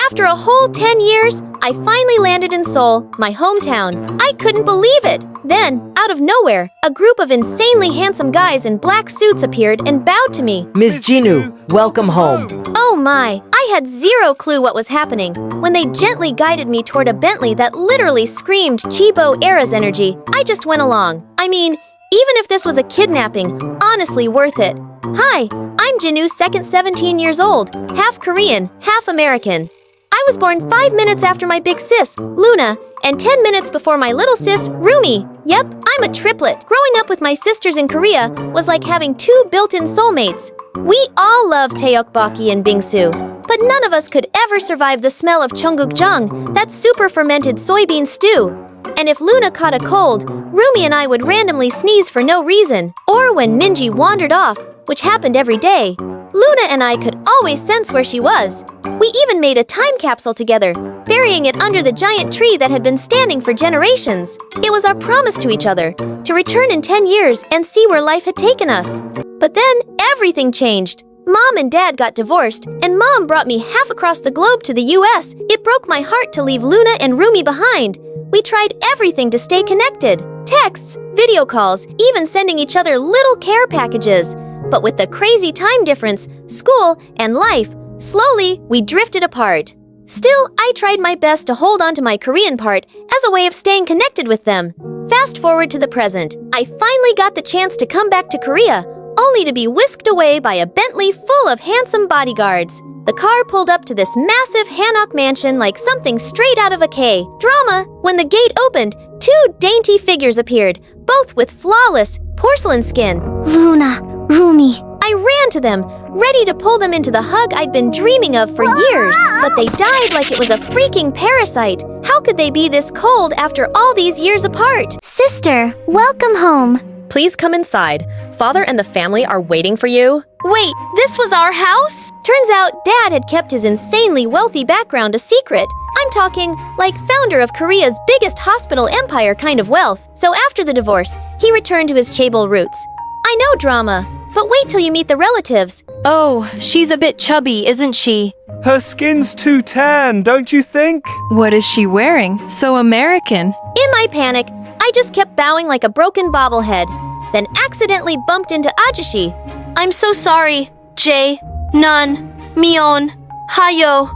After a whole 10 years, I finally landed in Seoul, my hometown. I couldn't believe it. Then, out of nowhere, a group of insanely handsome guys in black suits appeared and bowed to me. Ms. Jinu, welcome home. Oh my, I had zero clue what was happening when they gently guided me toward a Bentley that literally screamed Chibo Era's energy. I just went along. I mean, even if this was a kidnapping, honestly worth it. Hi, I'm Jinu's second 17 years old, half Korean, half American. I was born 5 minutes after my big sis, Luna, and 10 minutes before my little sis, Rumi. Yep, I'm a triplet. Growing up with my sisters in Korea was like having two built-in soulmates. We all love tteokbokki and bingsu, but none of us could ever survive the smell of cheonggukjang, that super fermented soybean stew. And if Luna caught a cold, Rumi and I would randomly sneeze for no reason. Or when Minji wandered off, which happened every day, Luna and I could always sense where she was. We even made a time capsule together, burying it under the giant tree that had been standing for generations. It was our promise to each other, to return in 10 years and see where life had taken us. But then, everything changed. Mom and Dad got divorced, and Mom brought me half across the globe to the US. It broke my heart to leave Luna and Rumi behind. We tried everything to stay connected. Texts, video calls, even sending each other little care packages. But with the crazy time difference, school, and life, slowly, we drifted apart. Still, I tried my best to hold on to my Korean part as a way of staying connected with them. Fast forward to the present, I finally got the chance to come back to Korea, only to be whisked away by a Bentley full of handsome bodyguards. The car pulled up to this massive Hanok mansion like something straight out of a K-drama. When the gate opened, two dainty figures appeared, both with flawless porcelain skin. Luna, Rumi. I ran to them, ready to pull them into the hug I'd been dreaming of for years, but they died like it was a freaking parasite. How could they be this cold after all these years apart? Sister, welcome home. Please come inside. Father and the family are waiting for you. Wait, this was our house? Turns out Dad had kept his insanely wealthy background a secret. I'm talking like founder of Korea's biggest hospital empire kind of wealth. So after the divorce, he returned to his chaebol roots. I know drama, but wait till you meet the relatives. Oh, she's a bit chubby, isn't she? Her skin's too tan, don't you think? What is she wearing? So American. In my panic, I just kept bowing like a broken bobblehead, then accidentally bumped into Ajashi. I'm so sorry, Jae, Nun, Mion, Hayo.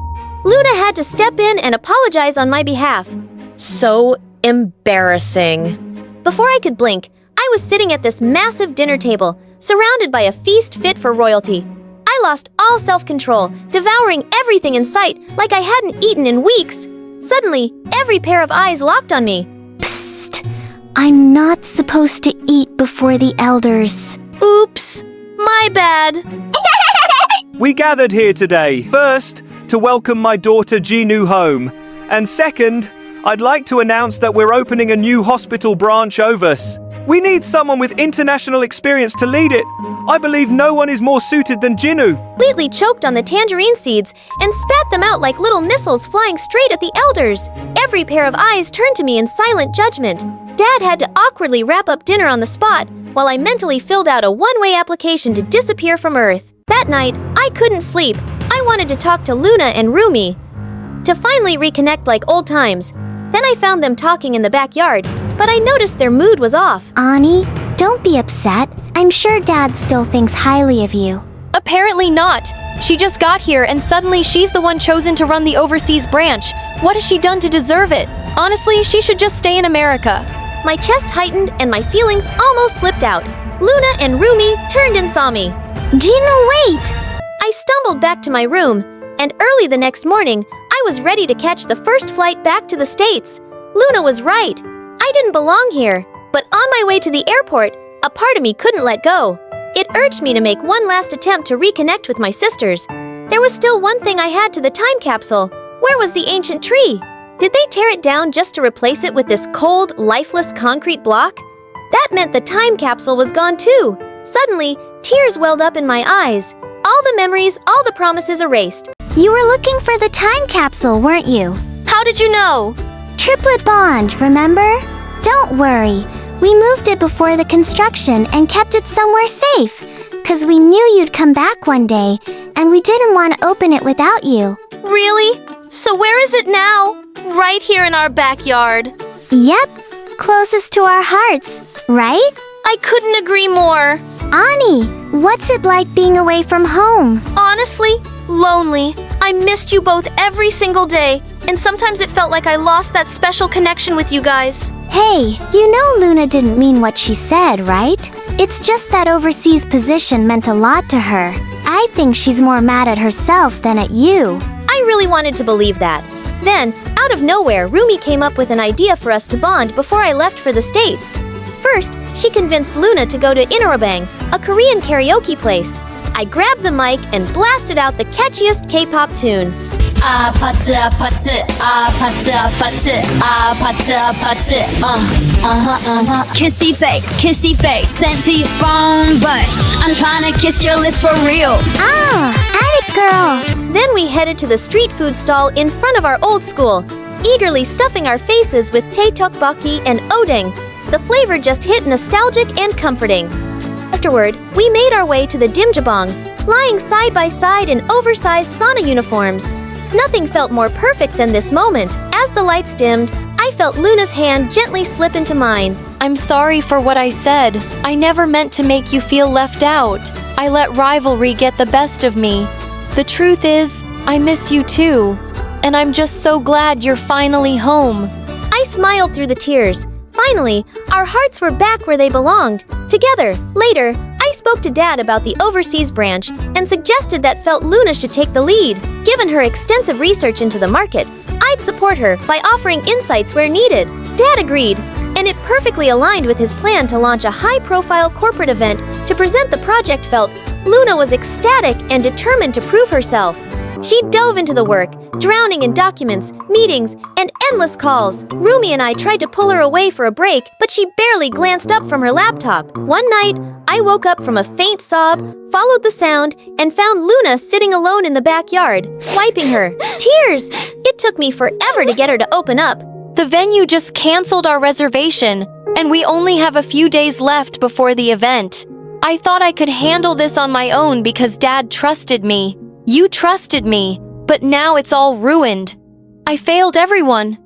Luna had to step in and apologize on my behalf. So embarrassing. Before I could blink, I was sitting at this massive dinner table, surrounded by a feast fit for royalty. I lost all self-control, devouring everything in sight like I hadn't eaten in weeks. Suddenly, every pair of eyes locked on me. Psst. I'm not supposed to eat before the elders. Oops, my bad. We gathered here today, first, to welcome my daughter Jinu home, and second, I'd like to announce that we're opening a new hospital branch overseas. We need someone with international experience to lead it. I believe no one is more suited than Jinu. Completely choked on the tangerine seeds and spat them out like little missiles flying straight at the elders. Every pair of eyes turned to me in silent judgment. Dad had to awkwardly wrap up dinner on the spot while I mentally filled out a one-way application to disappear from Earth. That night, I couldn't sleep. I wanted to talk to Luna and Rumi, to finally reconnect like old times. Then I found them talking in the backyard, but I noticed their mood was off. Ani, don't be upset. I'm sure Dad still thinks highly of you. Apparently not. She just got here and suddenly she's the one chosen to run the overseas branch. What has she done to deserve it? Honestly, she should just stay in America. My chest heightened and my feelings almost slipped out. Luna and Rumi turned and saw me. Jinu, wait! I stumbled back to my room, and early the next morning, I was ready to catch the first flight back to the States. Luna was right. I didn't belong here, but on my way to the airport, a part of me couldn't let go. It urged me to make one last attempt to reconnect with my sisters. There was still one thing I had to the time capsule. Where was the ancient tree? Did they tear it down just to replace it with this cold, lifeless concrete block? That meant the time capsule was gone too. Suddenly, tears welled up in my eyes. All the memories, all the promises erased. You were looking for the time capsule, weren't you? How did you know? Triplet bond, remember? Don't worry. We moved it before the construction and kept it somewhere safe. 'Cause we knew you'd come back one day, and we didn't want to open it without you. Really? So where is it now? Right here in our backyard. Yep, closest to our hearts, right? I couldn't agree more. Ani, what's it like being away from home? Honestly, lonely. I missed you both every single day, and sometimes it felt like I lost that special connection with you guys. Hey, you know Luna didn't mean what she said, right? It's just that overseas position meant a lot to her. I think she's more mad at herself than at you. I really wanted to believe that. Then, out of nowhere, Rumi came up with an idea for us to bond before I left for the States. First, she convinced Luna to go to Inorobang, a Korean karaoke place. I grabbed the mic and blasted out the catchiest K-pop tune. 아파트 아파트 아파트 아파트 아파트 아파트 kissy face sent to your phone but I'm trying to kiss your lips for real. Ah, addict girl. Then we headed to the street food stall in front of our old school, eagerly stuffing our faces with tae tteokbokki and odeng. The flavor just hit nostalgic and comforting. Afterward, we made our way to the dimjabong, lying side by side in oversized sauna uniforms. Nothing felt more perfect than this moment. As the lights dimmed, I felt Luna's hand gently slip into mine. I'm sorry for what I said. I never meant to make you feel left out. I let rivalry get the best of me. The truth is, I miss you too. And I'm just so glad you're finally home. I smiled through the tears. Finally, our hearts were back where they belonged, together. Later, I spoke to Dad about the overseas branch and suggested that felt Luna should take the lead. Given her extensive research into the market, I'd support her by offering insights where needed. Dad agreed, and it perfectly aligned with his plan to launch a high-profile corporate event to present the project felt. Luna was ecstatic and determined to prove herself. She dove into the work, drowning in documents, meetings, and endless calls. Rumi and I tried to pull her away for a break, but she barely glanced up from her laptop. One night, I woke up from a faint sob, followed the sound, and found Luna sitting alone in the backyard, wiping her tears. It took me forever to get her to open up. The venue just canceled our reservation, and we only have a few days left before the event. I thought I could handle this on my own because Dad trusted me. You trusted me, but now it's all ruined. I failed everyone.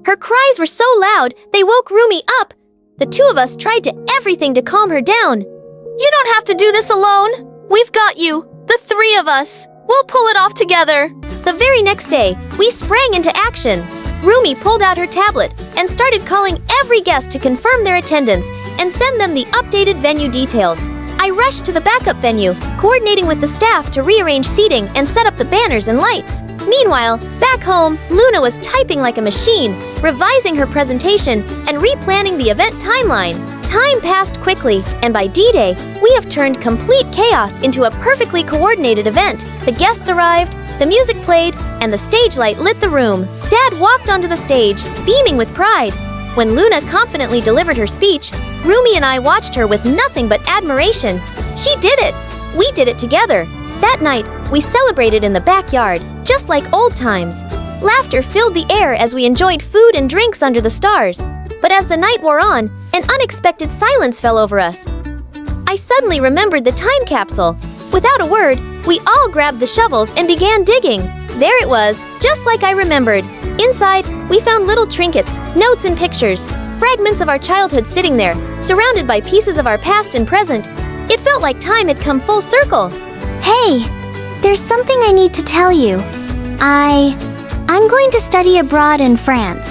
Her cries were so loud, they woke Rumi up. The two of us tried everything to calm her down. You don't have to do this alone. We've got you, the three of us. We'll pull it off together. The very next day, we sprang into action. Rumi pulled out her tablet and started calling every guest to confirm their attendance and send them the updated venue details. I rushed to the backup venue, coordinating with the staff to rearrange seating and set up the banners and lights. Meanwhile, back home, Luna was typing like a machine, revising her presentation and replanning the event timeline. Time passed quickly, and by D-Day, we have turned complete chaos into a perfectly coordinated event. The guests arrived, the music played, and the stage light lit the room. Dad walked onto the stage, beaming with pride. When Luna confidently delivered her speech, Rumi and I watched her with nothing but admiration. She did it! We did it together. That night, we celebrated in the backyard, just like old times. Laughter filled the air as we enjoyed food and drinks under the stars. But as the night wore on, an unexpected silence fell over us. I suddenly remembered the time capsule. Without a word, we all grabbed the shovels and began digging. There it was, just like I remembered. Inside, we found little trinkets, notes and pictures, fragments of our childhood sitting there, surrounded by pieces of our past and present. It felt like time had come full circle. Hey, there's something I need to tell you. I'm going to study abroad in France.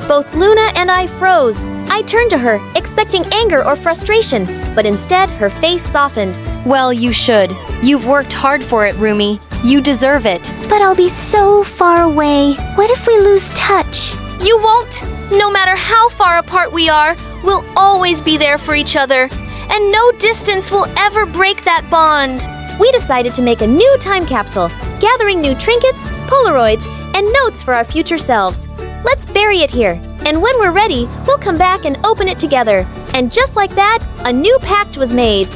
Both Luna and I froze. I turned to her, expecting anger or frustration, but instead her face softened. Well, you should. You've worked hard for it, Rumi. You deserve it. But I'll be so far away. What if we lose touch? You won't! No matter how far apart we are, we'll always be there for each other. And no distance will ever break that bond. We decided to make a new time capsule, gathering new trinkets, Polaroids, and notes for our future selves. Let's bury it here, and when we're ready, we'll come back and open it together. And just like that, a new pact was made.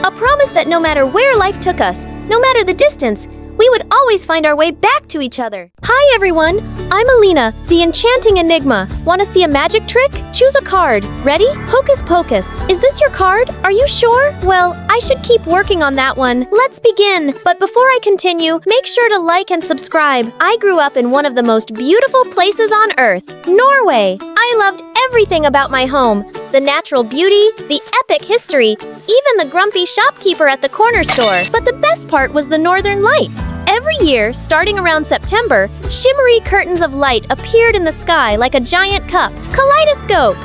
A promise that no matter where life took us, no matter the distance, we would always find our way back to each other. Hi everyone, I'm Alina, the enchanting enigma. Want to see a magic trick? Choose a card. Ready? Hocus pocus. Is this your card? Are you sure? Well, I should keep working on that one. Let's begin. But before I continue, make sure to like and subscribe. I grew up in one of the most beautiful places on earth, Norway. I loved everything about my home. The natural beauty, the epic history, even the grumpy shopkeeper at the corner store. But the best part was the northern lights. Every year, starting around September, shimmery curtains of light appeared in the sky like a giant cup. Kaleidoscope!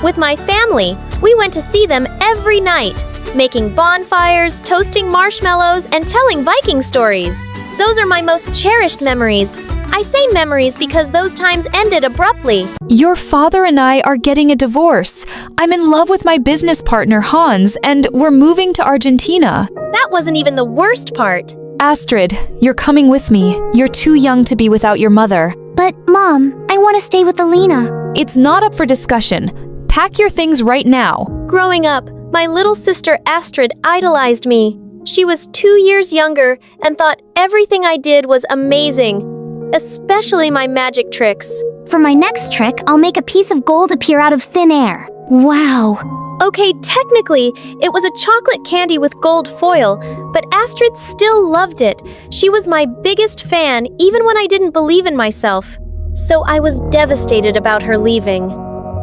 With my family, we went to see them every night, making bonfires, toasting marshmallows, and telling Viking stories. Those are my most cherished memories. I say memories because those times ended abruptly. Your father and I are getting a divorce. I'm in love with my business partner, Hans, and we're moving to Argentina. That wasn't even the worst part. Astrid, you're coming with me. You're too young to be without your mother. But, Mom, I want to stay with Alina. It's not up for discussion. Pack your things right now. Growing up, my little sister Astrid idolized me. She was 2 years younger and thought everything I did was amazing, especially my magic tricks. For my next trick, I'll make a piece of gold appear out of thin air. Wow. Okay, technically, it was a chocolate candy with gold foil, but Astrid still loved it. She was my biggest fan, even when I didn't believe in myself. So I was devastated about her leaving.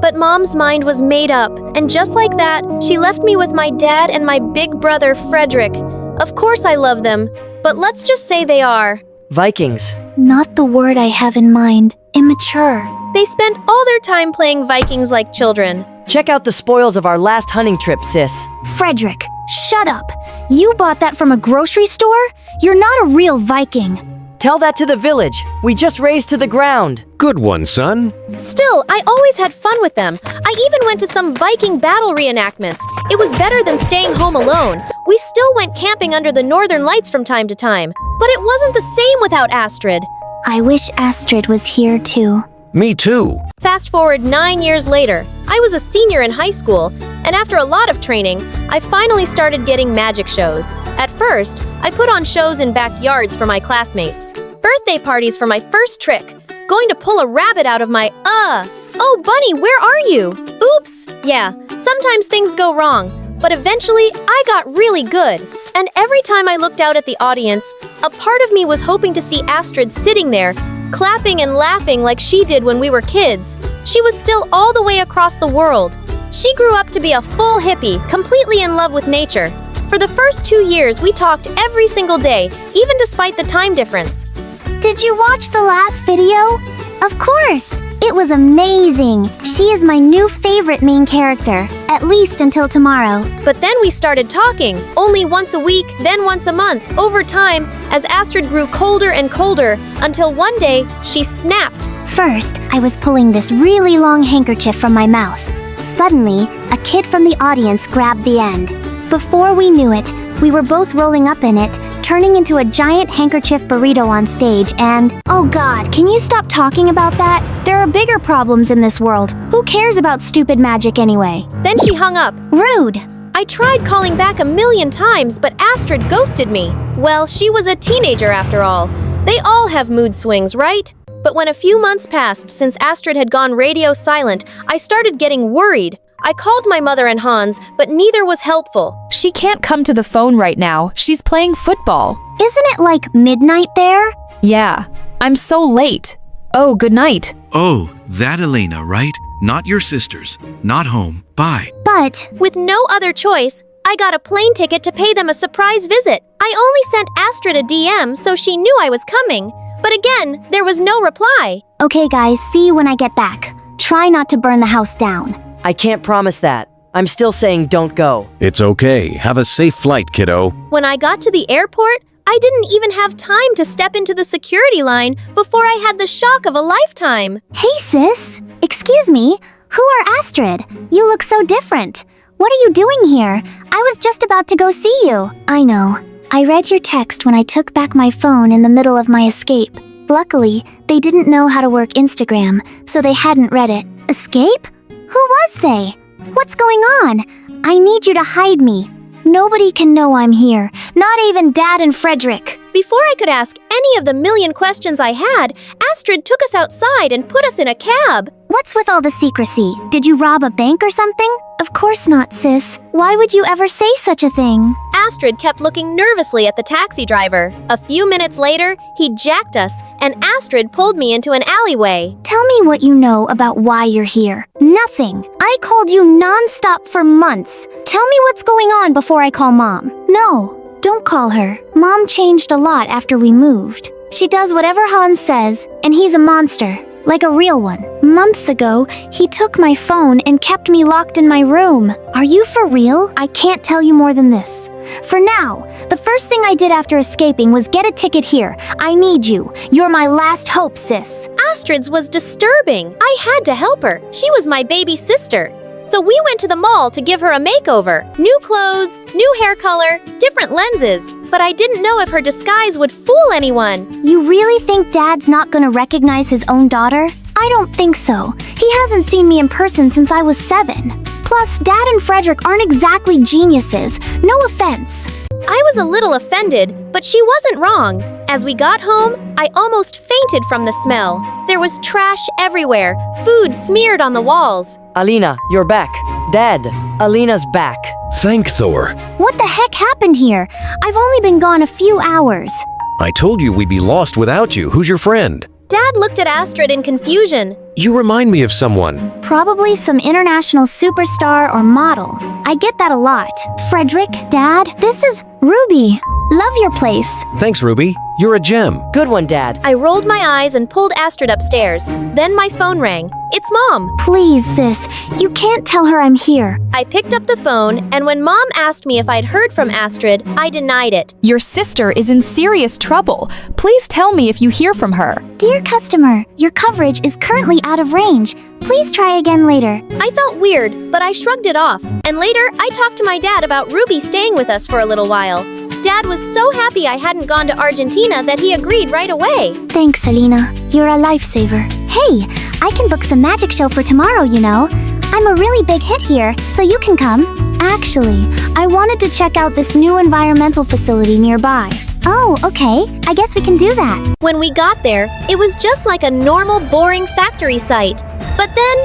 But Mom's mind was made up, and just like that, she left me with my dad and my big brother, Frederick. Of course I love them, but let's just say they are Vikings. Not the word I have in mind. Immature. They spent all their time playing Vikings like children. Check out the spoils of our last hunting trip, sis. Frederick, shut up. You bought that from a grocery store? You're not a real Viking. Tell that to the village. We just razed to the ground. Good one, son. Still, I always had fun with them. I even went to some Viking battle reenactments. It was better than staying home alone. We still went camping under the northern lights from time to time. But it wasn't the same without Astrid. I wish Astrid was here too. Me too. Fast forward 9 years later, I was a senior in high school, and after a lot of training, I finally started getting magic shows. At first, I put on shows in backyards for my classmates. Birthday parties for my first trick. Going to pull a rabbit out of my, Oh, Bunny, where are you? Oops. Yeah, sometimes things go wrong, but eventually I got really good. And every time I looked out at the audience, a part of me was hoping to see Astrid sitting there, clapping and laughing like she did when we were kids. She was still all the way across the world. She grew up to be a full hippie, completely in love with nature. For the first 2 years, we talked every single day, even despite the time difference. Did you watch the last video? Of course! It was amazing! She is my new favorite main character, at least until tomorrow. But then we started talking, only once a week, then once a month, over time, as Astrid grew colder and colder, until one day, she snapped. First, I was pulling this really long handkerchief from my mouth. Suddenly, a kid from the audience grabbed the end. Before we knew it, we were both rolling up in it, turning into a giant handkerchief burrito on stage, and... Oh God, can you stop talking about that? There are bigger problems in this world. Who cares about stupid magic anyway? Then she hung up. Rude! I tried calling back 1,000,000 times, but Astrid ghosted me. Well, she was a teenager after all. They all have mood swings, right? But when a few months passed since Astrid had gone radio silent, I started getting worried. I called my mother and Hans, but neither was helpful. She can't come to the phone right now. She's playing football. Isn't it like midnight there? Yeah, I'm so late. Oh, good night. Oh, that Elena, right? Not your sisters. Not home. Bye. But... With no other choice, I got a plane ticket to pay them a surprise visit. I only sent Astrid a DM so she knew I was coming. But again, there was no reply. Okay guys, see you when I get back. Try not to burn the house down. I can't promise that. I'm still saying don't go. It's okay. Have a safe flight, kiddo. When I got to the airport, I didn't even have time to step into the security line before I had the shock of a lifetime. Hey sis, excuse me, who are Astrid? You look so different. What are you doing here? I was just about to go see you. I know. I read your text when I took back my phone in the middle of my escape. Luckily, they didn't know how to work Instagram, so they hadn't read it. Escape? Who was they? What's going on? I need you to hide me. Nobody can know I'm here, not even Dad and Frederick. Before I could ask any of the million questions I had, Astrid took us outside and put us in a cab. What's with all the secrecy? Did you rob a bank or something? Of course not, sis. Why would you ever say such a thing? Astrid kept looking nervously at the taxi driver. A few minutes later, he jacked us, and Astrid pulled me into an alleyway. Tell me what you know about why you're here. Nothing. I called you non-stop for months. Tell me what's going on before I call Mom. No, don't call her. Mom changed a lot after we moved. She does whatever Hans says, and he's a monster. Like a real one. Months ago, he took my phone and kept me locked in my room. Are you for real? I can't tell you more than this. For now, the first thing I did after escaping was get a ticket here. I need you. You're my last hope, sis. Astrid's was disturbing. I had to help her. She was my baby sister. So we went to the mall to give her a makeover. New clothes, new hair color, different lenses. But I didn't know if her disguise would fool anyone. You really think Dad's not gonna recognize his own daughter? I don't think so. He hasn't seen me in person since I was 7. Plus, Dad and Frederick aren't exactly geniuses. No offense. I was a little offended, but she wasn't wrong. As we got home, I almost fainted from the smell. There was trash everywhere, food smeared on the walls. Alina, you're back. Dad, Alina's back. Thank Thor. What the heck happened here? I've only been gone a few hours. I told you we'd be lost without you. Who's your friend? Dad looked at Astrid in confusion. You remind me of someone. Probably some international superstar or model. I get that a lot. Frederick, Dad, this is Ruby. Love your place. Thanks, Ruby. You're a gem. Good one, Dad. I rolled my eyes and pulled Astrid upstairs. Then my phone rang. It's Mom. Please, sis. You can't tell her I'm here. I picked up the phone, and when Mom asked me if I'd heard from Astrid, I denied it. Your sister is in serious trouble. Please tell me if you hear from her. Dear customer, your coverage is currently out of range. Please try again later. I felt weird, but I shrugged it off. And later, I talked to my dad about Ruby staying with us for a little while. Dad was so happy I hadn't gone to Argentina that he agreed right away. Thanks, Alina. You're a lifesaver. Hey, I can book some magic show for tomorrow, you know. I'm a really big hit here, so you can come. Actually, I wanted to check out this new environmental facility nearby. Oh, okay. I guess we can do that. When we got there, it was just like a normal, boring factory site. But then,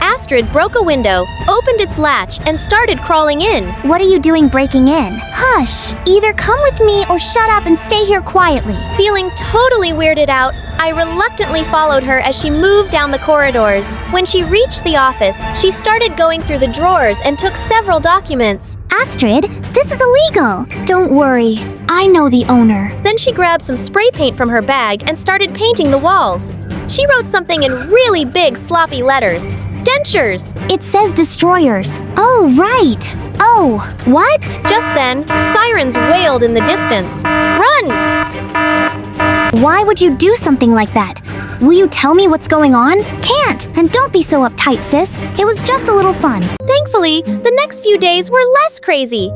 Astrid broke a window, opened its latch, and started crawling in. What are you doing breaking in? Hush! Either come with me or shut up and stay here quietly. Feeling totally weirded out, I reluctantly followed her as she moved down the corridors. When she reached the office, she started going through the drawers and took several documents. Astrid, this is illegal. Don't worry, I know the owner. Then she grabbed some spray paint from her bag and started painting the walls. She wrote something in really big, sloppy letters. Dentures! It says destroyers. Oh, right. Oh, what? Just then, sirens wailed in the distance. Run! Why would you do something like that? Will you tell me what's going on? Can't! And don't be so uptight, sis. It was just a little fun. Thankfully, the next few days were less crazy.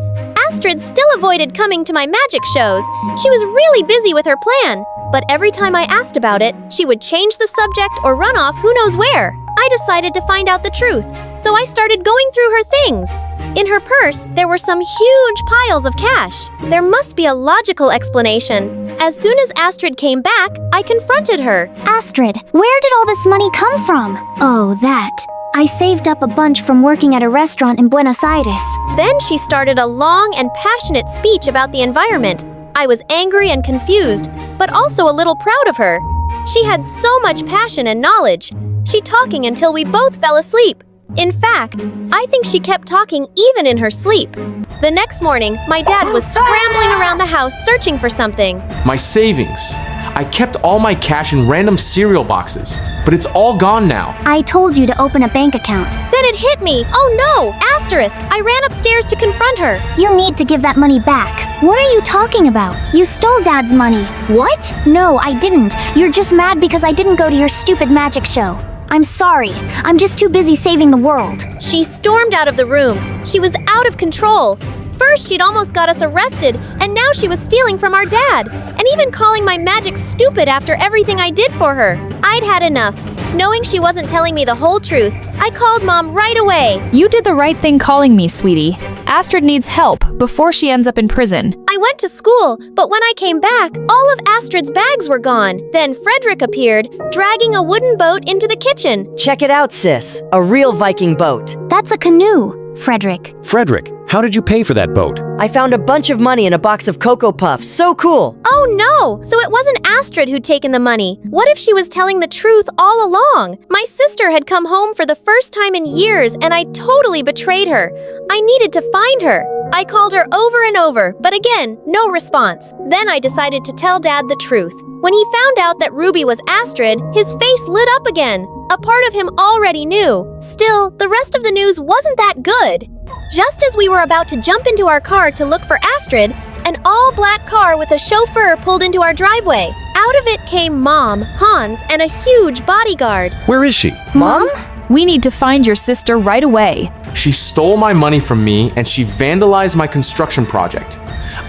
Astrid still avoided coming to my magic shows. She was really busy with her plan. But every time I asked about it, she would change the subject or run off who knows where. I decided to find out the truth, so I started going through her things. In her purse, there were some huge piles of cash. There must be a logical explanation. As soon as Astrid came back, I confronted her. Astrid, where did all this money come from? Oh, that. I saved up a bunch from working at a restaurant in Buenos Aires. Then she started a long and passionate speech about the environment. I was angry and confused, but also a little proud of her. She had so much passion and knowledge. She talking until we both fell asleep. In fact, I think she kept talking even in her sleep. The next morning, my dad was scrambling around the house searching for something. My savings. I kept all my cash in random cereal boxes, but it's all gone now. I told you to open a bank account. Then it hit me. Oh no! Asterisk! I ran upstairs to confront her. You need to give that money back. What are you talking about? You stole Dad's money. What? No, I didn't. You're just mad because I didn't go to your stupid magic show. I'm sorry. I'm just too busy saving the world. She stormed out of the room. She was out of control. First, she'd almost got us arrested, and now she was stealing from our dad, and even calling my magic stupid after everything I did for her. I'd had enough. Knowing she wasn't telling me the whole truth, I called Mom right away. You did the right thing calling me, sweetie. Astrid needs help before she ends up in prison. I went to school, but when I came back, all of Astrid's bags were gone. Then Frederick appeared, dragging a wooden boat into the kitchen. Check it out, sis. A real Viking boat. That's a canoe, Frederick. Frederick, how did you pay for that boat? I found a bunch of money in a box of Cocoa Puffs. So cool. Oh no! So it wasn't Astrid who'd taken the money. What if she was telling the truth all along? My sister had come home for the first time in years and I totally betrayed her. I needed to find her. I called her over and over, but again, no response. Then I decided to tell Dad the truth. When he found out that Ruby was Astrid, his face lit up again. A part of him already knew. Still, the rest of the news wasn't that good. Just as we were about to jump into our car to look for Astrid, an all-black car with a chauffeur pulled into our driveway. Out of it came Mom, Hans, and a huge bodyguard. Where is she? Mom? We need to find your sister right away. She stole my money from me and she vandalized my construction project.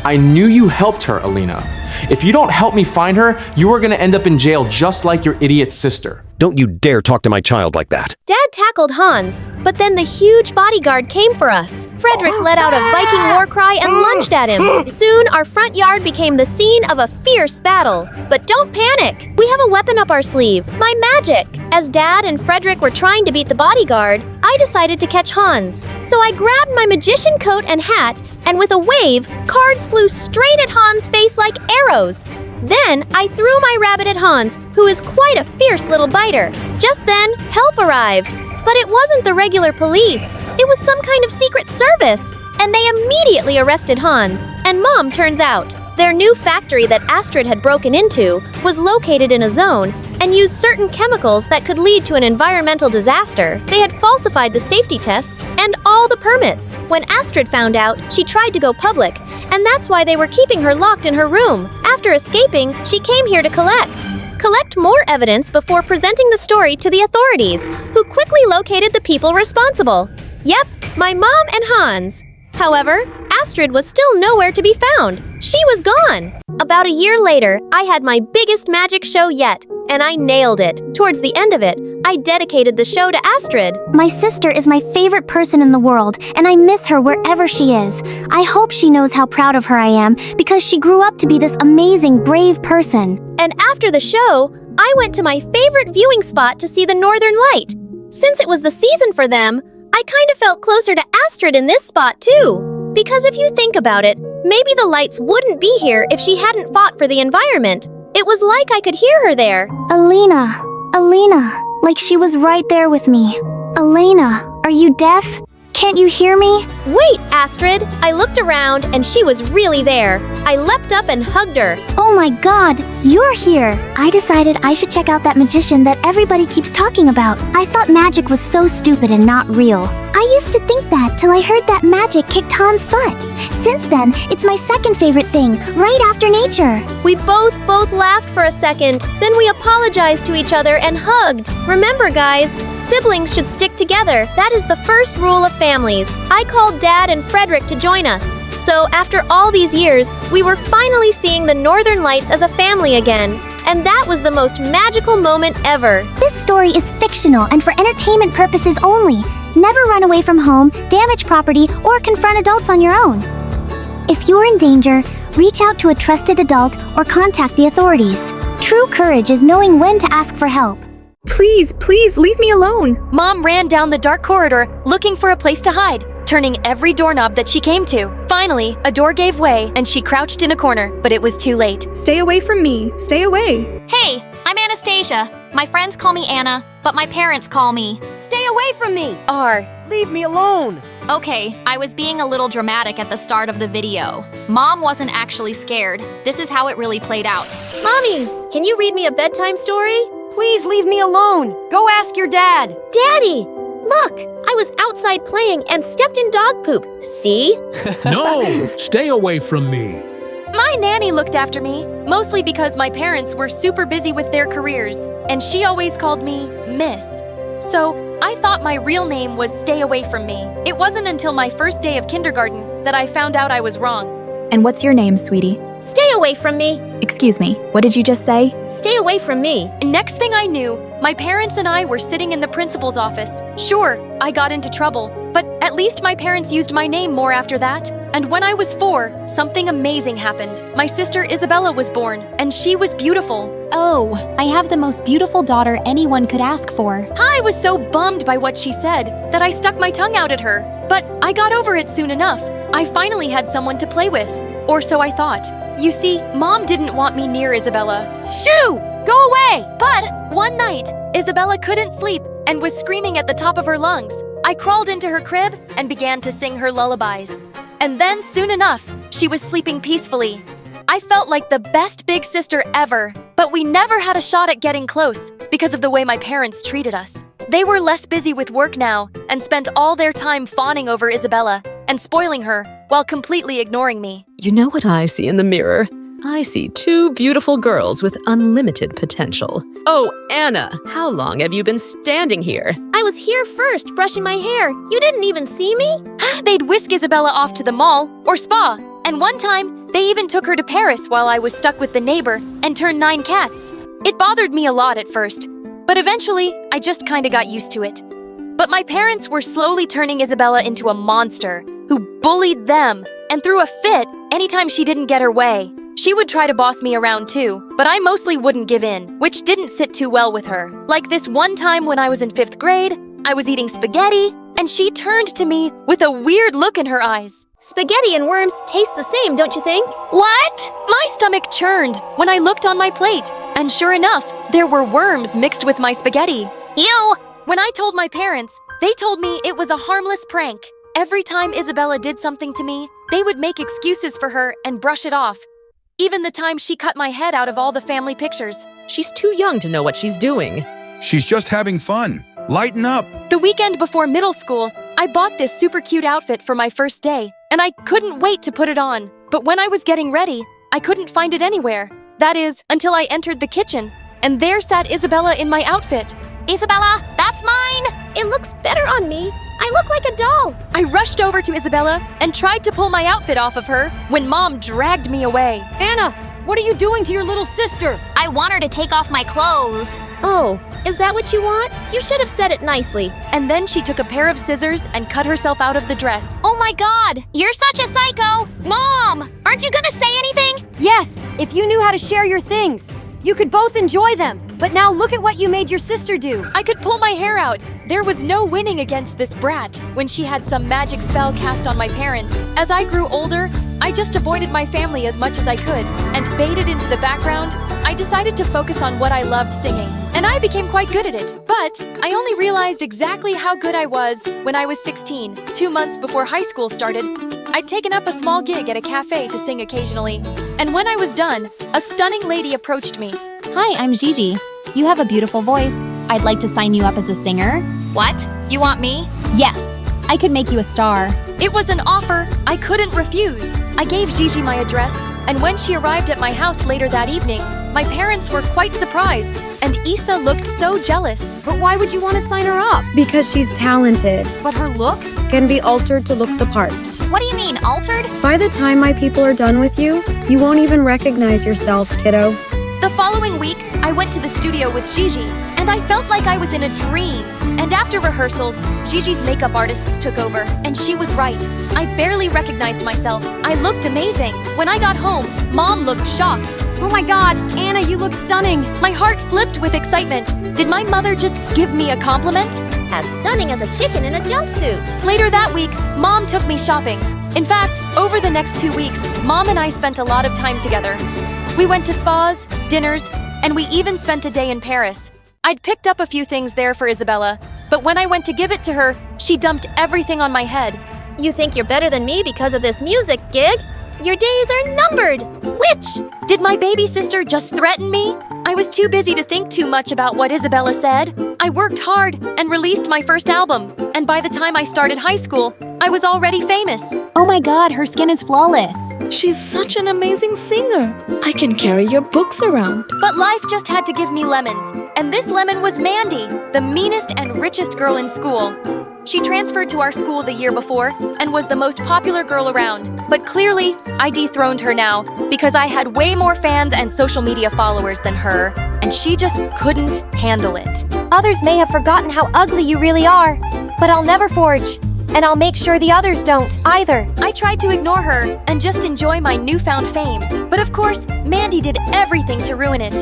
I knew you helped her, Alina. If you don't help me find her, you are gonna end up in jail just like your idiot sister. Don't you dare talk to my child like that. Dad tackled Hans, but then the huge bodyguard came for us. Frederick let out a Viking war cry and lunged at him. Soon, our front yard became the scene of a fierce battle. But don't panic! We have a weapon up our sleeve, my magic! As Dad and Frederick were trying to beat the bodyguard, I decided to catch Hans. So I grabbed my magician coat and hat, and with a wave, cards flew straight at Hans' face like arrows. Then, I threw my rabbit at Hans, who is quite a fierce little biter. Just then, help arrived. But it wasn't the regular police. It was some kind of secret service. And they immediately arrested Hans. And Mom turns out. Their new factory that Astrid had broken into was located in a zone and used certain chemicals that could lead to an environmental disaster. They had falsified the safety tests and all the permits. When Astrid found out, she tried to go public, and that's why they were keeping her locked in her room. After escaping, she came here to collect more evidence before presenting the story to the authorities, who quickly located the people responsible. Yep, my mom and Hans. However, Astrid was still nowhere to be found. She was gone. About a year later, I had my biggest magic show yet, and I nailed it. Towards the end of it, I dedicated the show to Astrid. My sister is my favorite person in the world, and I miss her wherever she is. I hope she knows how proud of her I am, because she grew up to be this amazing, brave person. And after the show, I went to my favorite viewing spot to see the Northern Light. Since it was the season for them, I kind of felt closer to Astrid in this spot too. Because if you think about it, maybe the lights wouldn't be here if she hadn't fought for the environment. It was like I could hear her there. Alina, like she was right there with me. Elena, are you deaf? Can't you hear me? Wait, Astrid. I looked around and she was really there. I leapt up and hugged her. Oh my god, you're here. I decided I should check out that magician that everybody keeps talking about. I thought magic was so stupid and not real. I used to think that till I heard that magic kicked Hans' butt. Since then, it's my second favorite thing, right after nature. We both laughed for a second, then we apologized to each other and hugged. Remember, guys, siblings should stick together. That is the first rule of families. I called Dad and Frederick to join us. So after all these years, we were finally seeing the Northern Lights as a family again. And that was the most magical moment ever. This story is fictional and for entertainment purposes only. Never run away from home, damage property, or confront adults on your own. If you're in danger, reach out to a trusted adult or contact the authorities. True courage is knowing when to ask for help. Please, leave me alone. Mom ran down the dark corridor, looking for a place to hide, turning every doorknob that she came to. Finally, a door gave way and she crouched in a corner, but it was too late. Stay away from me. Stay away. Hey, I'm Anastasia. My friends call me Anna, but my parents call me... Stay away from me! R. Leave me alone. Okay, I was being a little dramatic at the start of the video. Mom wasn't actually scared. This is how it really played out. Mommy, can you read me a bedtime story? Please leave me alone! Go ask your dad! Daddy! Look, I was outside playing and stepped in dog poop. See? No! Stay away from me! My nanny looked after me, mostly because my parents were super busy with their careers, and she always called me Miss. So I thought my real name was Stay Away From Me. It wasn't until my first day of kindergarten that I found out I was wrong. And what's your name, sweetie? Stay away from me. Excuse me, what did you just say? Stay away from me. Next thing I knew, my parents and I were sitting in the principal's office. Sure, I got into trouble, But at least my parents used my name more after that. And when I was 4, something amazing happened. My sister Isabella was born, and she was beautiful. Oh, I have the most beautiful daughter anyone could ask for. I was so bummed by what she said that I stuck my tongue out at her. But I got over it soon enough. I finally had someone to play with. Or so I thought. You see, Mom didn't want me near Isabella. Shoo! Go away! But one night, Isabella couldn't sleep and was screaming at the top of her lungs. I crawled into her crib and began to sing her lullabies. And then, soon enough, she was sleeping peacefully. I felt like the best big sister ever, but we never had a shot at getting close because of the way my parents treated us. They were less busy with work now and spent all their time fawning over Isabella and spoiling her while completely ignoring me. You know what I see in the mirror? I see 2 beautiful girls with unlimited potential. Oh, Anna, how long have you been standing here? I was here first, brushing my hair. You didn't even see me? They'd whisk Isabella off to the mall or spa, and one time, they even took her to Paris while I was stuck with the neighbor and turned 9 cats. It bothered me a lot at first, but eventually, I just kinda got used to it. But my parents were slowly turning Isabella into a monster who bullied them and threw a fit anytime she didn't get her way. She would try to boss me around too, but I mostly wouldn't give in, which didn't sit too well with her. Like this one time when I was in 5th grade, I was eating spaghetti, and she turned to me with a weird look in her eyes. Spaghetti and worms taste the same, don't you think? What? My stomach churned when I looked on my plate, and sure enough, there were worms mixed with my spaghetti. Ew! When I told my parents, they told me it was a harmless prank. Every time Isabella did something to me, they would make excuses for her and brush it off. Even the time she cut my head out of all the family pictures. She's too young to know what she's doing. She's just having fun. Lighten up. The weekend before middle school, I bought this super cute outfit for my first day, and I couldn't wait to put it on. But when I was getting ready, I couldn't find it anywhere. That is, until I entered the kitchen, and there sat Isabella in my outfit. Isabella, that's mine! It looks better on me. I look like a doll. I rushed over to Isabella and tried to pull my outfit off of her when Mom dragged me away. Anna, what are you doing to your little sister? I want her to take off my clothes. Oh, is that what you want? You should have said it nicely. And then she took a pair of scissors and cut herself out of the dress. Oh my God, you're such a psycho! Mom, aren't you gonna say anything? Yes, if you knew how to share your things, you could both enjoy them. But now look at what you made your sister do. I could pull my hair out. There was no winning against this brat when she had some magic spell cast on my parents. As I grew older, I just avoided my family as much as I could and faded into the background. I decided to focus on what I loved singing, and I became quite good at it. But I only realized exactly how good I was when I was 16, 2 months before high school started. I'd taken up a small gig at a cafe to sing occasionally. And when I was done, a stunning lady approached me. Hi, I'm Gigi. You have a beautiful voice. I'd like to sign you up as a singer. What? You want me? Yes. I could make you a star. It was an offer I couldn't refuse. I gave Gigi my address, and when she arrived at my house later that evening, my parents were quite surprised, and Issa looked so jealous. But why would you want to sign her up? Because she's talented. But her looks? Can be altered to look the part. What do you mean, altered? By the time my people are done with you, you won't even recognize yourself, kiddo. The following week, I went to the studio with Gigi, and I felt like I was in a dream. And after rehearsals, Gigi's makeup artists took over, and she was right. I barely recognized myself. I looked amazing. When I got home, Mom looked shocked. Oh my God, Anna, you look stunning. My heart flipped with excitement. Did my mother just give me a compliment? As stunning as a chicken in a jumpsuit. Later that week, Mom took me shopping. In fact, over the next 2 weeks, Mom and I spent a lot of time together. We went to spas, dinners, and we even spent a day in Paris. I'd picked up a few things there for Isabella, but when I went to give it to her, she dumped everything on my head. You think you're better than me because of this music gig? Your days are numbered! Witch! Did my baby sister just threaten me? I was too busy to think too much about what Isabella said. I worked hard and released my first album, and by the time I started high school, I was already famous. Oh my God, her skin is flawless. She's such an amazing singer. I can carry your books around. But life just had to give me lemons, and this lemon was Mandy, the meanest and richest girl in school. She transferred to our school the year before and was the most popular girl around. But clearly, I dethroned her now because I had way more fans and social media followers than her, and she just couldn't handle it. Others may have forgotten how ugly you really are, but I'll never forge. and I'll make sure the others don't either. I tried to ignore her and just enjoy my newfound fame. But of course, Mandy did everything to ruin it.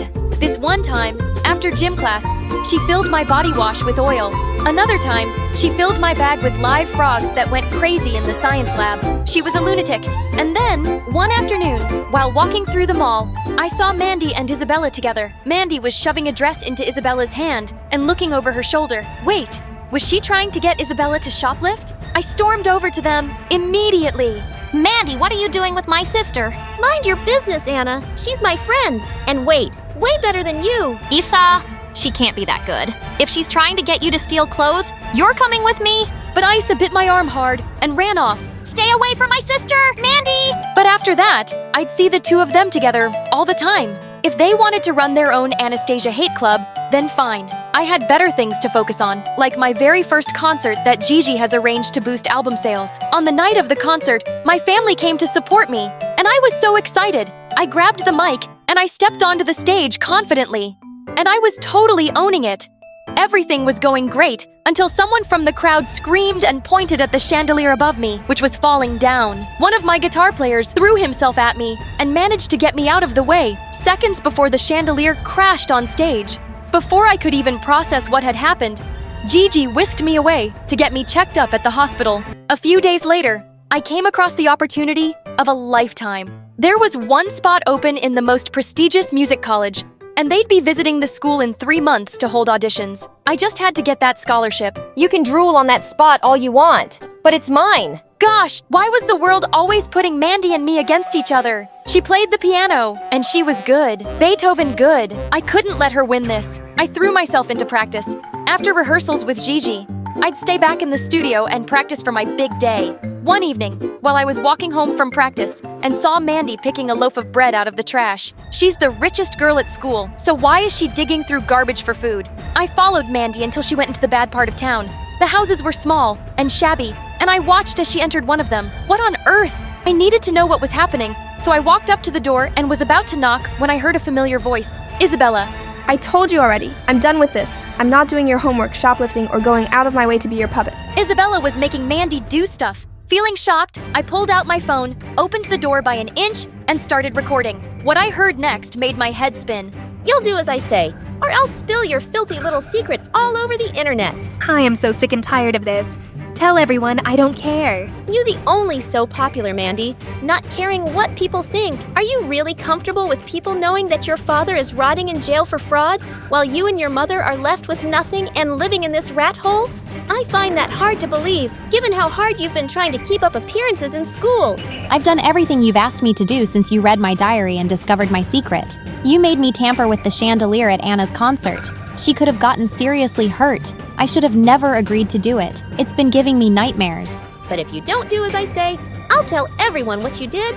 This one time, after gym class, she filled my body wash with oil. Another time, she filled my bag with live frogs that went crazy in the science lab. She was a lunatic. And then, one afternoon, while walking through the mall, I saw Mandy and Isabella together. Mandy was shoving a dress into Isabella's hand and looking over her shoulder. Wait, was she trying to get Isabella to shoplift? I stormed over to them immediately. Mandy, what are you doing with my sister? Mind your business, Anna. She's my friend. And wait, way better than you. Isa, she can't be that good. If she's trying to get you to steal clothes, you're coming with me? But Isa bit my arm hard and ran off. Stay away from my sister, Mandy! But after that, I'd see the two of them together all the time. If they wanted to run their own Anastasia hate club, then fine. I had better things to focus on, like my very first concert that Gigi has arranged to boost album sales. On the night of the concert, my family came to support me, and I was so excited. I grabbed the mic, and I stepped onto the stage confidently. And I was totally owning it. Everything was going great until someone from the crowd screamed and pointed at the chandelier above me, which was falling down. One of my guitar players threw himself at me and managed to get me out of the way, seconds before the chandelier crashed on stage. Before I could even process what had happened, Gigi whisked me away to get me checked up at the hospital. A few days later, I came across the opportunity of a lifetime. There was one spot open in the most prestigious music college, and they'd be visiting the school in 3 months to hold auditions. I just had to get that scholarship. You can drool on that spot all you want, but it's mine. Gosh, why was the world always putting Mandy and me against each other? She played the piano, and she was good. Beethoven good. I couldn't let her win this. I threw myself into practice. After rehearsals with Gigi, I'd stay back in the studio and practice for my big day. One evening, while I was walking home from practice and saw Mandy picking a loaf of bread out of the trash. She's the richest girl at school, so why is she digging through garbage for food? I followed Mandy until she went into the bad part of town. The houses were small and shabby, and I watched as she entered one of them. What on earth? I needed to know what was happening, so I walked up to the door and was about to knock when I heard a familiar voice. Isabella. I told you already. I'm done with this. I'm not doing your homework, shoplifting, or going out of my way to be your puppet. Isabella was making Mandy do stuff. Feeling shocked, I pulled out my phone, opened the door by an inch, and started recording. What I heard next made my head spin. You'll do as I say, or I'll spill your filthy little secret all over the internet. I am so sick and tired of this. Tell everyone I don't care. You the only so popular, Mandy, not caring what people think. Are you really comfortable with people knowing that your father is rotting in jail for fraud, while you and your mother are left with nothing and living in this rat hole? I find that hard to believe, given how hard you've been trying to keep up appearances in school. I've done everything you've asked me to do since you read my diary and discovered my secret. You made me tamper with the chandelier at Anna's concert. She could have gotten seriously hurt. I should have never agreed to do it. It's been giving me nightmares. But if you don't do as I say, I'll tell everyone what you did.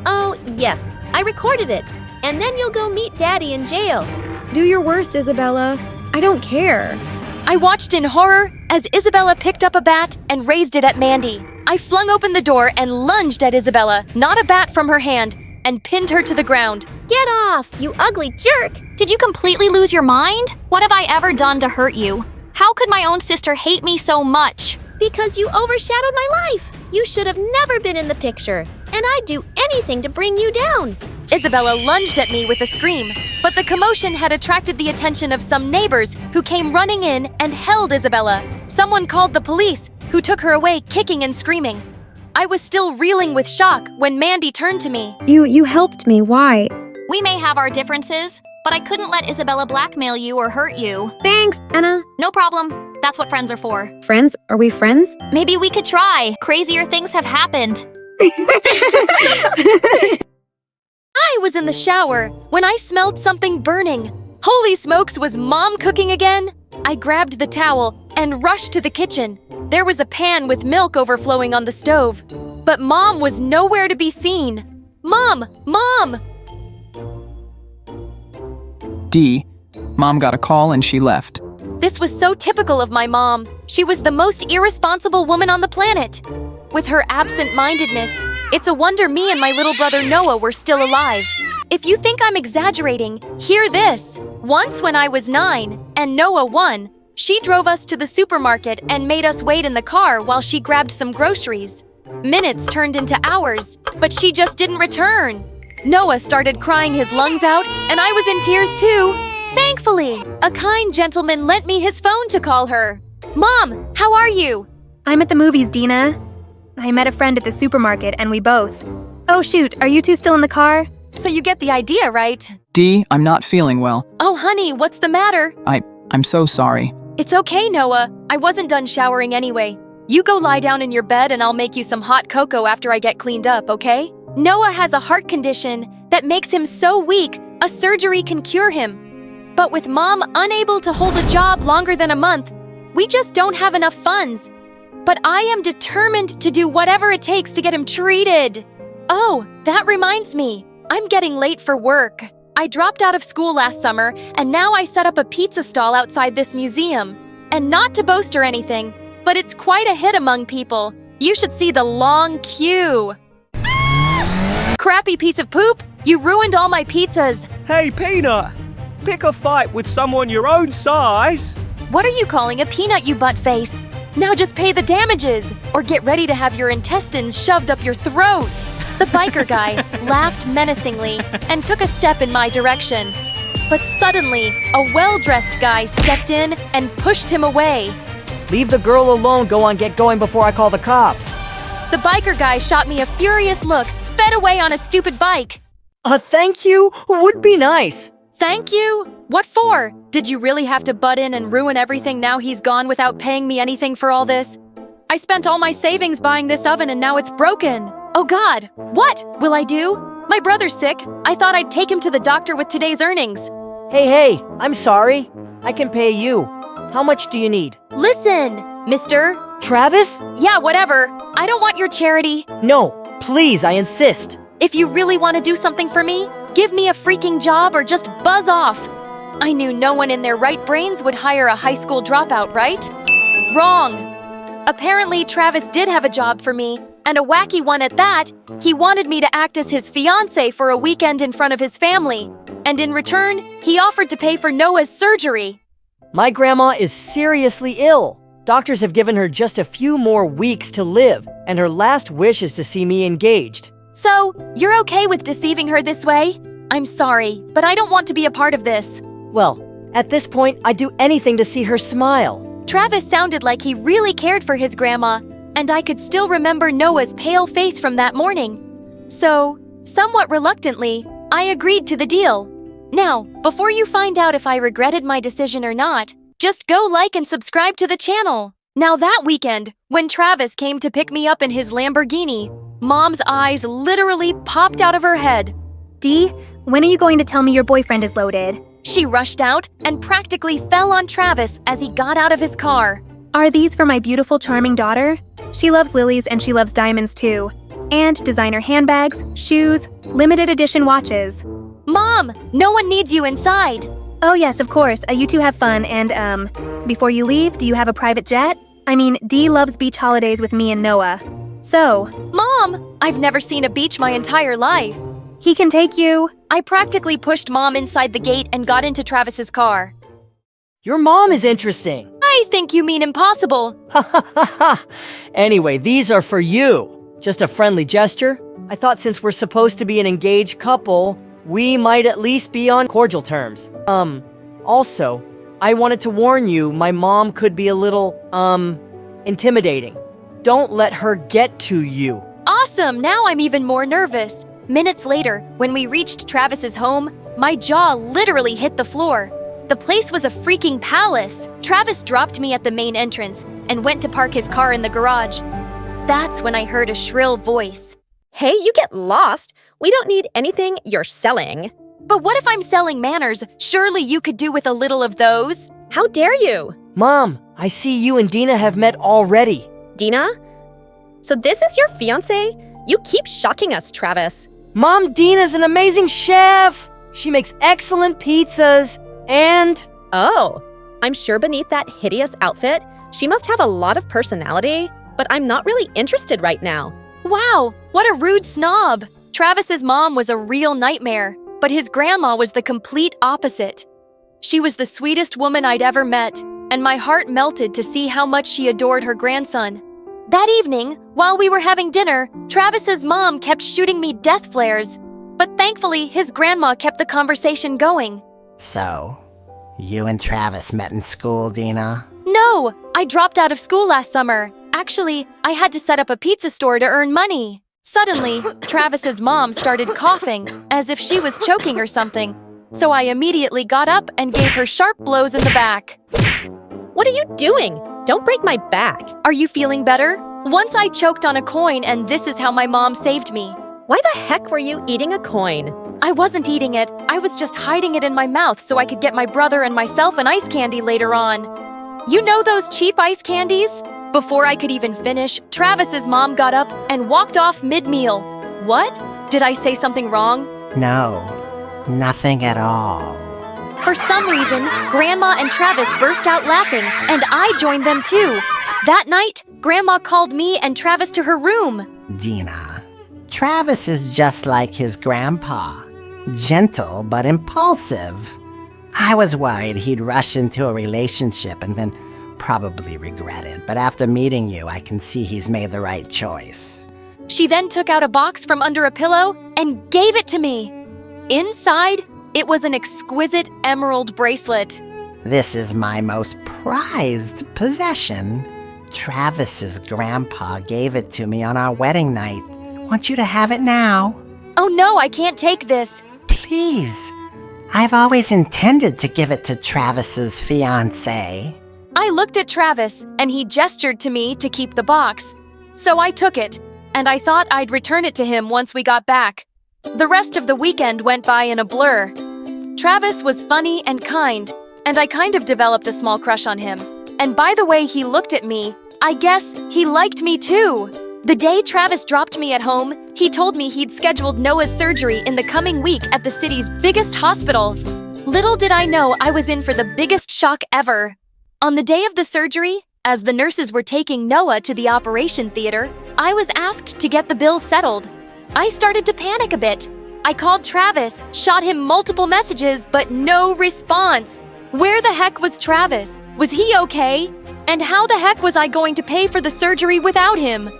Oh, yes, I recorded it. And then you'll go meet Daddy in jail. Do your worst, Isabella. I don't care. I watched in horror as Isabella picked up a bat and raised it at Mandy. I flung open the door and lunged at Isabella, not a bat from her hand, and pinned her to the ground. Get off, you ugly jerk! Did you completely lose your mind? What have I ever done to hurt you? How could my own sister hate me so much? Because you overshadowed my life. You should have never been in the picture, and I'd do anything to bring you down. Isabella lunged at me with a scream, but the commotion had attracted the attention of some neighbors who came running in and held Isabella. Someone called the police, who took her away kicking and screaming. I was still reeling with shock when Mandy turned to me. You helped me. Why? We may have our differences, but I couldn't let Isabella blackmail you or hurt you. Thanks, Anna. No problem. That's what friends are for. Friends? Are we friends? Maybe we could try. Crazier things have happened. I was in the shower when I smelled something burning. Holy smokes, was Mom cooking again? I grabbed the towel and rushed to the kitchen. There was a pan with milk overflowing on the stove, but Mom was nowhere to be seen. Mom! Mom! D. Mom got a call and she left. This was so typical of my mom. She was the most irresponsible woman on the planet. With her absent-mindedness, it's a wonder me and my little brother Noah were still alive. If you think I'm exaggerating, hear this. Once when I was 9 and Noah 1, She drove us to the supermarket and made us wait in the car while she grabbed some groceries. Minutes turned into hours, but she just didn't return. Noah started crying his lungs out, and I was in tears too. Thankfully, a kind gentleman lent me his phone to call her. Mom, how are you? I'm at the movies, Dina. I met a friend at the supermarket and we both. Oh shoot, are you two still in the car? So you get the idea, right? Dee, I'm not feeling well. Oh, honey, what's the matter? I'm so sorry. It's okay, Noah. I wasn't done showering anyway. You go lie down in your bed and I'll make you some hot cocoa after I get cleaned up, okay? Noah has a heart condition that makes him so weak, a surgery can cure him. But with Mom unable to hold a job longer than a month, we just don't have enough funds. But I am determined to do whatever it takes to get him treated. Oh, that reminds me. I'm getting late for work. I dropped out of school last summer, and now I set up a pizza stall outside this museum. And not to boast or anything, but it's quite a hit among people. You should see the long queue. Crappy piece of poop, you ruined all my pizzas. Hey, Peanut! Pick a fight with someone your own size! What are you calling a peanut, you butt face? Now just pay the damages, or get ready to have your intestines shoved up your throat. The biker guy laughed menacingly and took a step in my direction. But suddenly, a well-dressed guy stepped in and pushed him away. Leave the girl alone, get going before I call the cops. The biker guy shot me a furious look, fed away on a stupid bike. A thank you would be nice. Thank you? What for? Did you really have to butt in and ruin everything now he's gone without paying me anything for all this? I spent all my savings buying this oven and now it's broken. Oh God, what will I do? My brother's sick. I thought I'd take him to the doctor with today's earnings. Hey, I'm sorry. I can pay you. How much do you need? Listen, mister. Travis? Yeah, whatever. I don't want your charity. No, please, I insist. If you really want to do something for me, give me a freaking job or just buzz off. I knew no one in their right brains would hire a high school dropout, right? Wrong. Apparently, Travis did have a job for me, and a wacky one at that. He wanted me to act as his fiancé for a weekend in front of his family. And in return, he offered to pay for Noah's surgery. My grandma is seriously ill. Doctors have given her just a few more weeks to live, and her last wish is to see me engaged. So, you're okay with deceiving her this way? I'm sorry, but I don't want to be a part of this. Well, at this point, I'd do anything to see her smile. Travis sounded like he really cared for his grandma, and I could still remember Noah's pale face from that morning. So, somewhat reluctantly, I agreed to the deal. Now, before you find out if I regretted my decision or not, just go like and subscribe to the channel. Now that weekend, when Travis came to pick me up in his Lamborghini, Mom's eyes literally popped out of her head. Dee, when are you going to tell me your boyfriend is loaded? She rushed out and practically fell on Travis as he got out of his car. Are these for my beautiful, charming daughter? She loves lilies and she loves diamonds too. And designer handbags, shoes, limited edition watches. Mom, no one needs you inside. Oh yes, of course. You two have fun and, before you leave, do you have a private jet? I mean, Dee loves beach holidays with me and Noah. So, Mom, I've never seen a beach my entire life. He can take you. I practically pushed Mom inside the gate and got into Travis's car. Your mom is interesting. I think you mean impossible. Ha ha ha ha. Anyway, these are for you. Just a friendly gesture. I thought since we're supposed to be an engaged couple, we might at least be on cordial terms. Also, I wanted to warn you, my mom could be a little, intimidating. Don't let her get to you. Awesome, now I'm even more nervous. Minutes later, when we reached Travis's home, my jaw literally hit the floor. The place was a freaking palace. Travis dropped me at the main entrance and went to park his car in the garage. That's when I heard a shrill voice. Hey, you get lost. We don't need anything you're selling. But what if I'm selling manners? Surely you could do with a little of those. How dare you? Mom, I see you and Dina have met already. Dina? So this is your fiancé? You keep shocking us, Travis. Mom, Dina's an amazing chef. She makes excellent pizzas and... Oh, I'm sure beneath that hideous outfit, she must have a lot of personality, but I'm not really interested right now. Wow, what a rude snob. Travis's mom was a real nightmare, but his grandma was the complete opposite. She was the sweetest woman I'd ever met, and my heart melted to see how much she adored her grandson. That evening, while we were having dinner, Travis's mom kept shooting me death flares, but thankfully his grandma kept the conversation going. So, you and Travis met in school, Dina? No, I dropped out of school last summer. Actually, I had to set up a pizza store to earn money. Suddenly, Travis's mom started coughing, as if she was choking or something. So I immediately got up and gave her sharp blows in the back. What are you doing? Don't break my back. Are you feeling better? Once I choked on a coin, and this is how my mom saved me. Why the heck were you eating a coin? I wasn't eating it. I was just hiding it in my mouth so I could get my brother and myself an ice candy later on. You know those cheap ice candies? Before I could even finish, Travis's mom got up and walked off mid-meal. What? Did I say something wrong? No, nothing at all. For some reason, Grandma and Travis burst out laughing, and I joined them too. That night, Grandma called me and Travis to her room. Dina, Travis is just like his grandpa. Gentle but impulsive. I was worried he'd rush into a relationship and then probably regret it, but after meeting you, I can see he's made the right choice. She then took out a box from under a pillow and gave it to me. Inside, it was an exquisite emerald bracelet. This is my most prized possession. Travis's grandpa gave it to me on our wedding night. Want you to have it now. Oh no, I can't take this. Please. I've always intended to give it to Travis's fiancé. I looked at Travis, and he gestured to me to keep the box. So I took it, and I thought I'd return it to him once we got back. The rest of the weekend went by in a blur. Travis was funny and kind, and I kind of developed a small crush on him. And by the way he looked at me, I guess he liked me too. The day Travis dropped me at home, he told me he'd scheduled Noah's surgery in the coming week at the city's biggest hospital. Little did I know I was in for the biggest shock ever. On the day of the surgery, as the nurses were taking Noah to the operation theater, I was asked to get the bill settled. I started to panic a bit. I called Travis, shot him multiple messages, but no response. Where the heck was Travis? Was he okay? And how the heck was I going to pay for the surgery without him?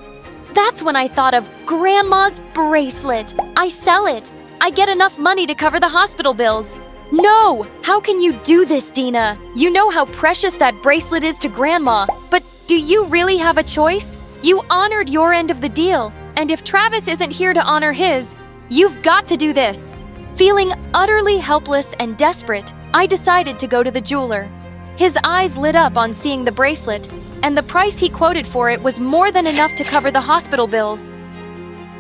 That's when I thought of Grandma's bracelet. I sell it. I get enough money to cover the hospital bills. No! How can you do this, Dina? You know how precious that bracelet is to Grandma, but do you really have a choice? You honored your end of the deal, and if Travis isn't here to honor his, you've got to do this. Feeling utterly helpless and desperate, I decided to go to the jeweler. His eyes lit up on seeing the bracelet, and the price he quoted for it was more than enough to cover the hospital bills.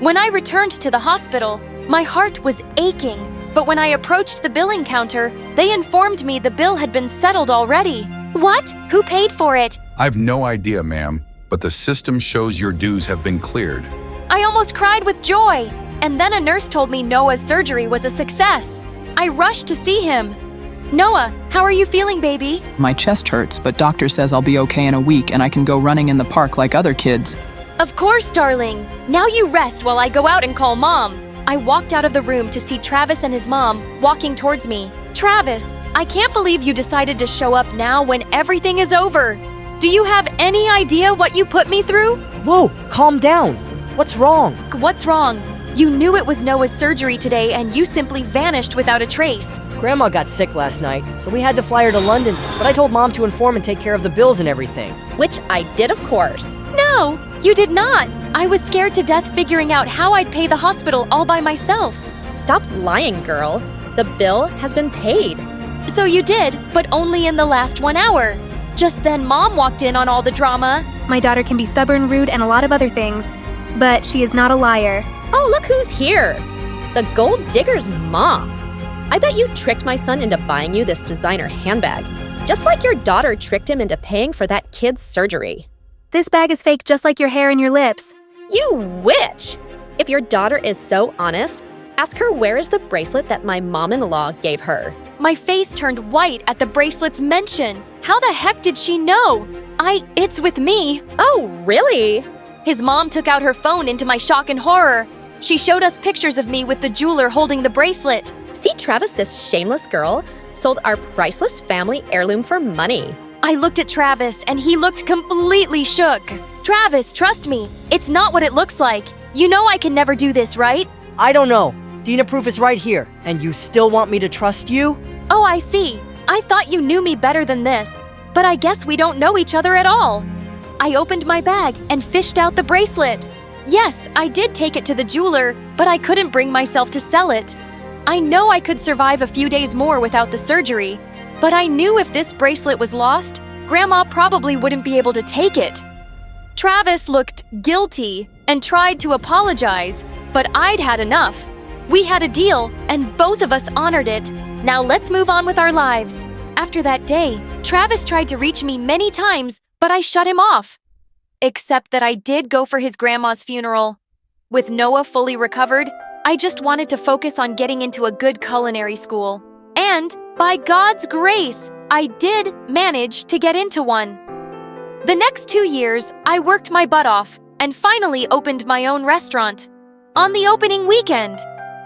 When I returned to the hospital, my heart was aching. But when I approached the billing counter, they informed me the bill had been settled already. What? Who paid for it? I've no idea, ma'am, but the system shows your dues have been cleared. I almost cried with joy. And then a nurse told me Noah's surgery was a success. I rushed to see him. Noah, how are you feeling, baby? My chest hurts, but doctor says I'll be okay in a week and I can go running in the park like other kids. Of course, darling. Now you rest while I go out and call Mom. I walked out of the room to see Travis and his mom walking towards me. Travis, I can't believe you decided to show up now when everything is over. Do you have any idea what you put me through? Whoa, calm down. What's wrong? What's wrong? You knew it was Noah's surgery today and you simply vanished without a trace. Grandma got sick last night, so we had to fly her to London, but I told Mom to inform and take care of the bills and everything. Which I did, of course. No, you did not. I was scared to death figuring out how I'd pay the hospital all by myself. Stop lying, girl. The bill has been paid. So you did, but only in the last 1 hour. Just then Mom walked in on all the drama. My daughter can be stubborn, rude, and a lot of other things, but she is not a liar. Oh, look who's here! The gold digger's mom. I bet you tricked my son into buying you this designer handbag, just like your daughter tricked him into paying for that kid's surgery. This bag is fake just like your hair and your lips. You witch! If your daughter is so honest, ask her where is the bracelet that my mom-in-law gave her. My face turned white at the bracelet's mention. How the heck did she know? It's with me. Oh, really? His mom took out her phone into my shock and horror. She showed us pictures of me with the jeweler holding the bracelet. See, Travis, this shameless girl sold our priceless family heirloom for money. I looked at Travis and he looked completely shook. Travis, trust me, it's not what it looks like. You know I can never do this, right? I don't know. Dina proof is right here, and you still want me to trust you? Oh, I see. I thought you knew me better than this, but I guess we don't know each other at all. I opened my bag and fished out the bracelet. Yes, I did take it to the jeweler, but I couldn't bring myself to sell it. I know I could survive a few days more without the surgery, but I knew if this bracelet was lost, Grandma probably wouldn't be able to take it. Travis looked guilty and tried to apologize, but I'd had enough. We had a deal, and both of us honored it. Now let's move on with our lives. After that day, Travis tried to reach me many times, but I shut him off. Except that I did go for his grandma's funeral. With Noah fully recovered, I just wanted to focus on getting into a good culinary school. And, by God's grace, I did manage to get into one. The next 2 years, I worked my butt off and finally opened my own restaurant. On the opening weekend,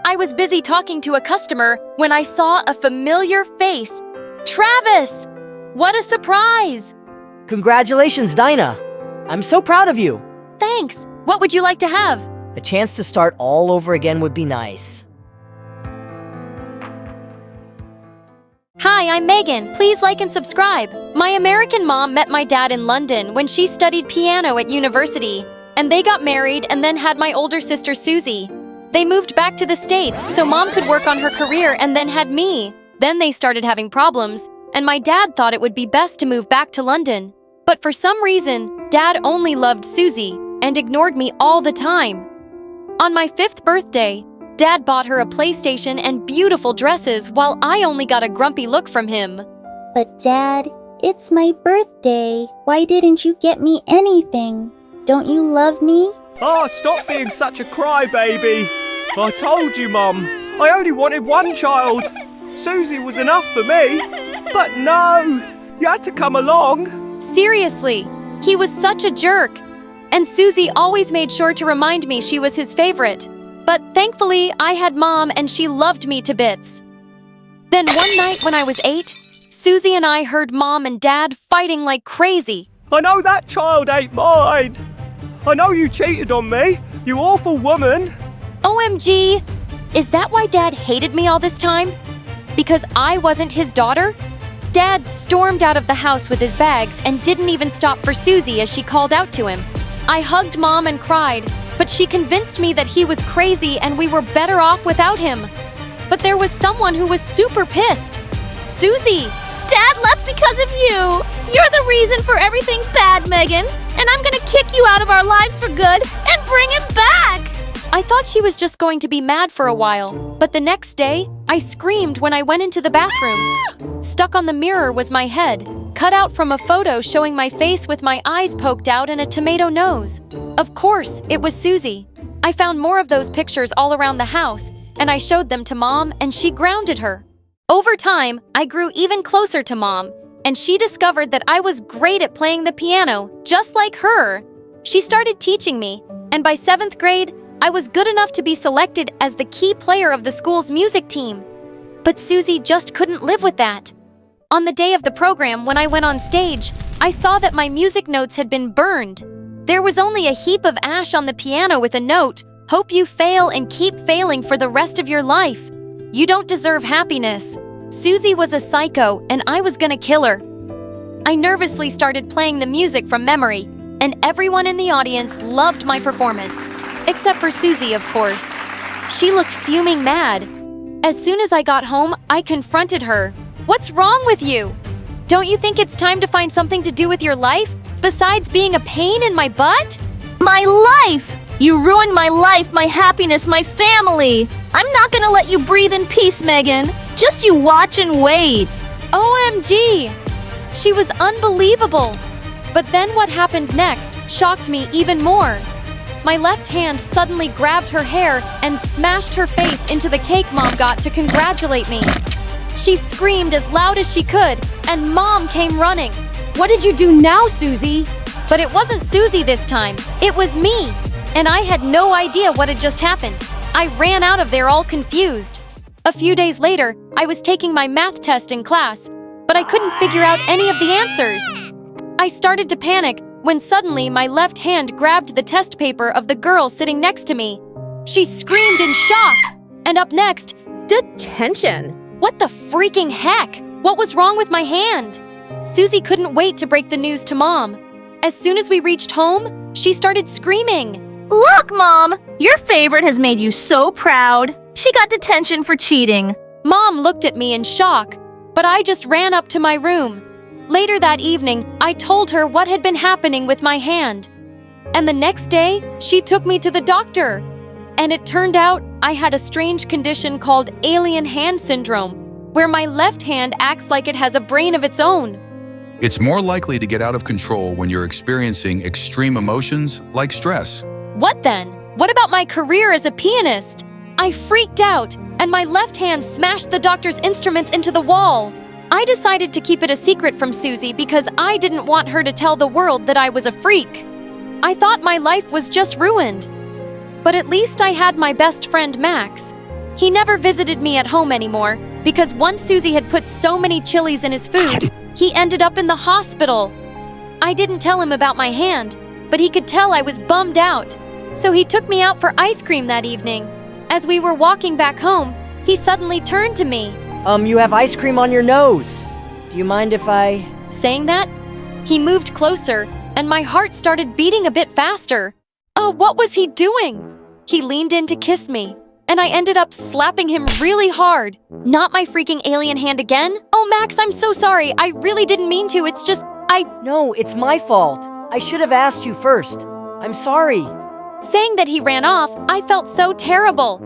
I was busy talking to a customer when I saw a familiar face. Travis! What a surprise! Congratulations, Dinah. I'm so proud of you. Thanks. What would you like to have? A chance to start all over again would be nice. Hi, I'm Megan. Please like and subscribe. My American mom met my dad in London when she studied piano at university, and they got married and then had my older sister Susie. They moved back to the States so mom could work on her career and then had me. Then they started having problems, and my dad thought it would be best to move back to London. But for some reason, Dad only loved Susie and ignored me all the time. On my 5th birthday, Dad bought her a PlayStation and beautiful dresses while I only got a grumpy look from him. But Dad, it's my birthday. Why didn't you get me anything? Don't you love me? Oh, stop being such a crybaby. I told you, Mum. I only wanted one child. Susie was enough for me. But no, you had to come along. Seriously, he was such a jerk. And Susie always made sure to remind me she was his favorite. But thankfully, I had Mom and she loved me to bits. Then one night when I was 8, Susie and I heard Mom and Dad fighting like crazy. I know that child ain't mine. I know you cheated on me, you awful woman. OMG! Is that why Dad hated me all this time? Because I wasn't his daughter? Dad stormed out of the house with his bags and didn't even stop for Susie as she called out to him. I hugged Mom and cried, but she convinced me that he was crazy and we were better off without him. But there was someone who was super pissed. Susie! Dad left because of you! You're the reason for everything bad, Megan! And I'm gonna kick you out of our lives for good and bring him back! I thought she was just going to be mad for a while, but the next day, I screamed when I went into the bathroom. Stuck on the mirror was my head, cut out from a photo showing my face with my eyes poked out and a tomato nose. Of course, it was Susie. I found more of those pictures all around the house, and I showed them to Mom, and she grounded her. Over time, I grew even closer to Mom, and she discovered that I was great at playing the piano, just like her. She started teaching me, and by 7th grade, I was good enough to be selected as the key player of the school's music team. But Susie just couldn't live with that. On the day of the program, when I went on stage, I saw that my music notes had been burned. There was only a heap of ash on the piano with a note, "Hope you fail and keep failing for the rest of your life. You don't deserve happiness." Susie was a psycho, and I was gonna kill her. I nervously started playing the music from memory, and everyone in the audience loved my performance. Except for Susie, of course. She looked fuming mad. As soon as I got home, I confronted her. "What's wrong with you? Don't you think it's time to find something to do with your life, besides being a pain in my butt?" My life! You ruined my life, my happiness, my family! I'm not gonna let you breathe in peace, Megan. Just you watch and wait. OMG! She was unbelievable. But then what happened next shocked me even more. My left hand suddenly grabbed her hair and smashed her face into the cake Mom got to congratulate me. She screamed as loud as she could, and Mom came running. What did you do now, Susie? But it wasn't Susie this time. It was me. And I had no idea what had just happened. I ran out of there all confused. A few days later, I was taking my math test in class, but but I couldn't figure out any of the answers. I started to panic when suddenly my left hand grabbed the test paper of the girl sitting next to me. She screamed in shock. And up next, detention. What the freaking heck? What was wrong with my hand? Susie couldn't wait to break the news to Mom. As soon as we reached home, she started screaming. Look, Mom! Your favorite has made you so proud. She got detention for cheating. Mom looked at me in shock, but I just ran up to my room. Later that evening, I told her what had been happening with my hand. And the next day, she took me to the doctor. And it turned out I had a strange condition called alien hand syndrome, where my left hand acts like it has a brain of its own. It's more likely to get out of control when you're experiencing extreme emotions like stress. What then? What about my career as a pianist? I freaked out, and my left hand smashed the doctor's instruments into the wall. I decided to keep it a secret from Susie because I didn't want her to tell the world that I was a freak. I thought my life was just ruined. But at least I had my best friend Max. He never visited me at home anymore because once Susie had put so many chilies in his food, he ended up in the hospital. I didn't tell him about my hand, but he could tell I was bummed out. So he took me out for ice cream that evening. As we were walking back home, he suddenly turned to me. You have ice cream on your nose. Do you mind if I... Saying that, he moved closer, and my heart started beating a bit faster. Oh, what was he doing? He leaned in to kiss me, and I ended up slapping him really hard. Not my freaking alien hand again? Oh, Max, I'm so sorry. I really didn't mean to. It's just, No, it's my fault. I should have asked you first. I'm sorry. Saying that he ran off, I felt so terrible.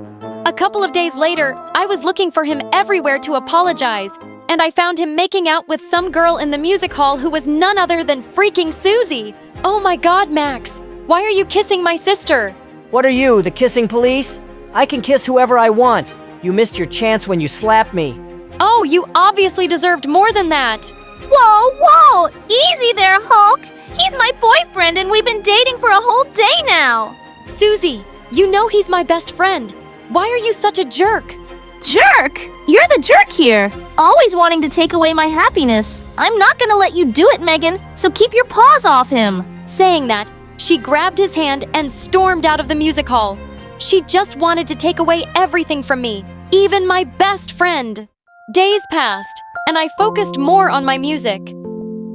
A couple of days later, I was looking for him everywhere to apologize, and I found him making out with some girl in the music hall who was none other than freaking Susie. Oh my God, Max, why are you kissing my sister? What are you, the kissing police? I can kiss whoever I want. You missed your chance when you slapped me. Oh, you obviously deserved more than that. Whoa, whoa! Easy there, Hulk! He's my boyfriend and we've been dating for a whole day now! Susie, you know he's my best friend. Why are you such a jerk? Jerk? You're the jerk here. Always wanting to take away my happiness. I'm not gonna let you do it, Megan, so keep your paws off him. Saying that, she grabbed his hand and stormed out of the music hall. She just wanted to take away everything from me, even my best friend. Days passed, and I focused more on my music.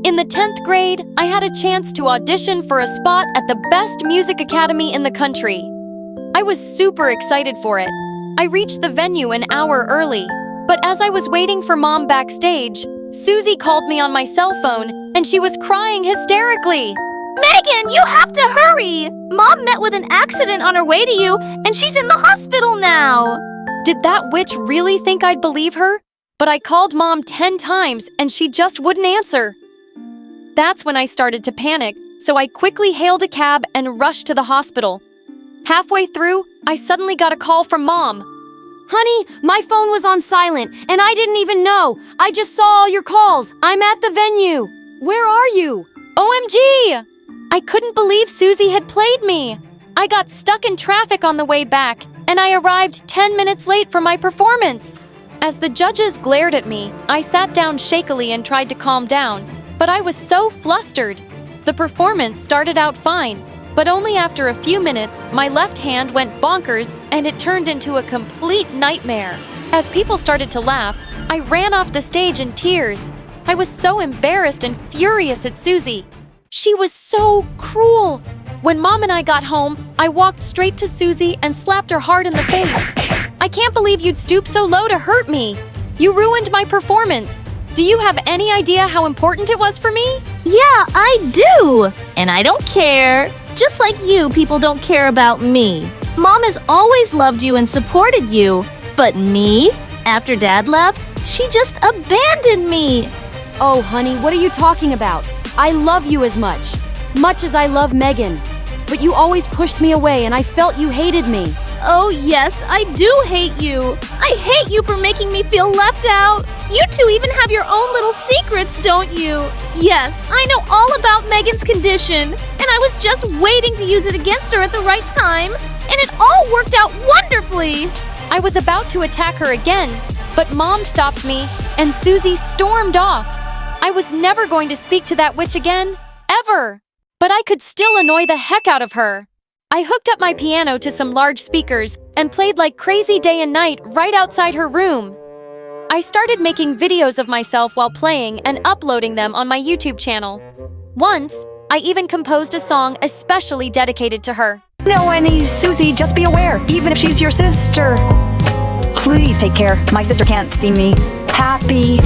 In the 10th grade, I had a chance to audition for a spot at the best music academy in the country. I was super excited for it. I reached the venue an hour early, but as I was waiting for Mom backstage, Susie called me on my cell phone and she was crying hysterically. Megan, you have to hurry! Mom met with an accident on her way to you, and she's in the hospital now! Did that witch really think I'd believe her? But I called Mom 10 times and she just wouldn't answer. That's when I started to panic, so I quickly hailed a cab and rushed to the hospital. Halfway through, I suddenly got a call from Mom. Honey, my phone was on silent, and I didn't even know. I just saw all your calls. I'm at the venue. Where are you? OMG! I couldn't believe Susie had played me. I got stuck in traffic on the way back, and I arrived 10 minutes late for my performance. As the judges glared at me, I sat down shakily and tried to calm down, but I was so flustered. The performance started out fine, but only after a few minutes, my left hand went bonkers and it turned into a complete nightmare. As people started to laugh, I ran off the stage in tears. I was so embarrassed and furious at Susie. She was so cruel. When Mom and I got home, I walked straight to Susie and slapped her hard in the face. I can't believe you'd stoop so low to hurt me. You ruined my performance. Do you have any idea how important it was for me? Yeah, I do! And I don't care. Just like you, people don't care about me. Mom has always loved you and supported you. But me? After Dad left, she just abandoned me. Oh, honey, what are you talking about? I love you as much as I love Megan. But you always pushed me away and I felt you hated me. Oh yes, I do hate you. I hate you for making me feel left out. You two even have your own little secrets, don't you? Yes, I know all about Megan's condition, and I was just waiting to use it against her at the right time, and it all worked out wonderfully. I was about to attack her again, But Mom stopped me, and Susie stormed off. I was never going to speak to that witch again, ever. But I could still annoy the heck out of her. I hooked up my piano to some large speakers and played like crazy day and night right outside her room. I started making videos of myself while playing and uploading them on my YouTube channel. Once, I even composed a song especially dedicated to her. No, any Susie, just be aware, even if she's your sister. Please take care. My sister can't see me. Happy.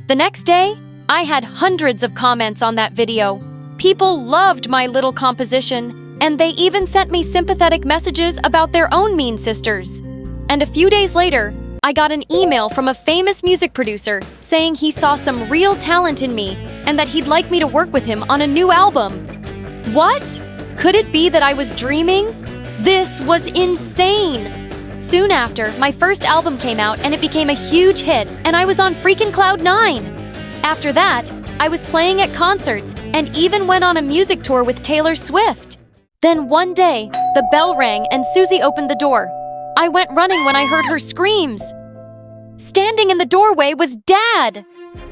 The next day, I had hundreds of comments on that video. People loved my little composition, and they even sent me sympathetic messages about their own mean sisters. And a few days later, I got an email from a famous music producer saying he saw some real talent in me and that he'd like me to work with him on a new album. What? Could it be that I was dreaming? This was insane! Soon after, my first album came out and it became a huge hit, and I was on freaking cloud 9. After that, I was playing at concerts and even went on a music tour with Taylor Swift. Then one day, the bell rang and Susie opened the door. I went running when I heard her screams. Standing in the doorway was Dad.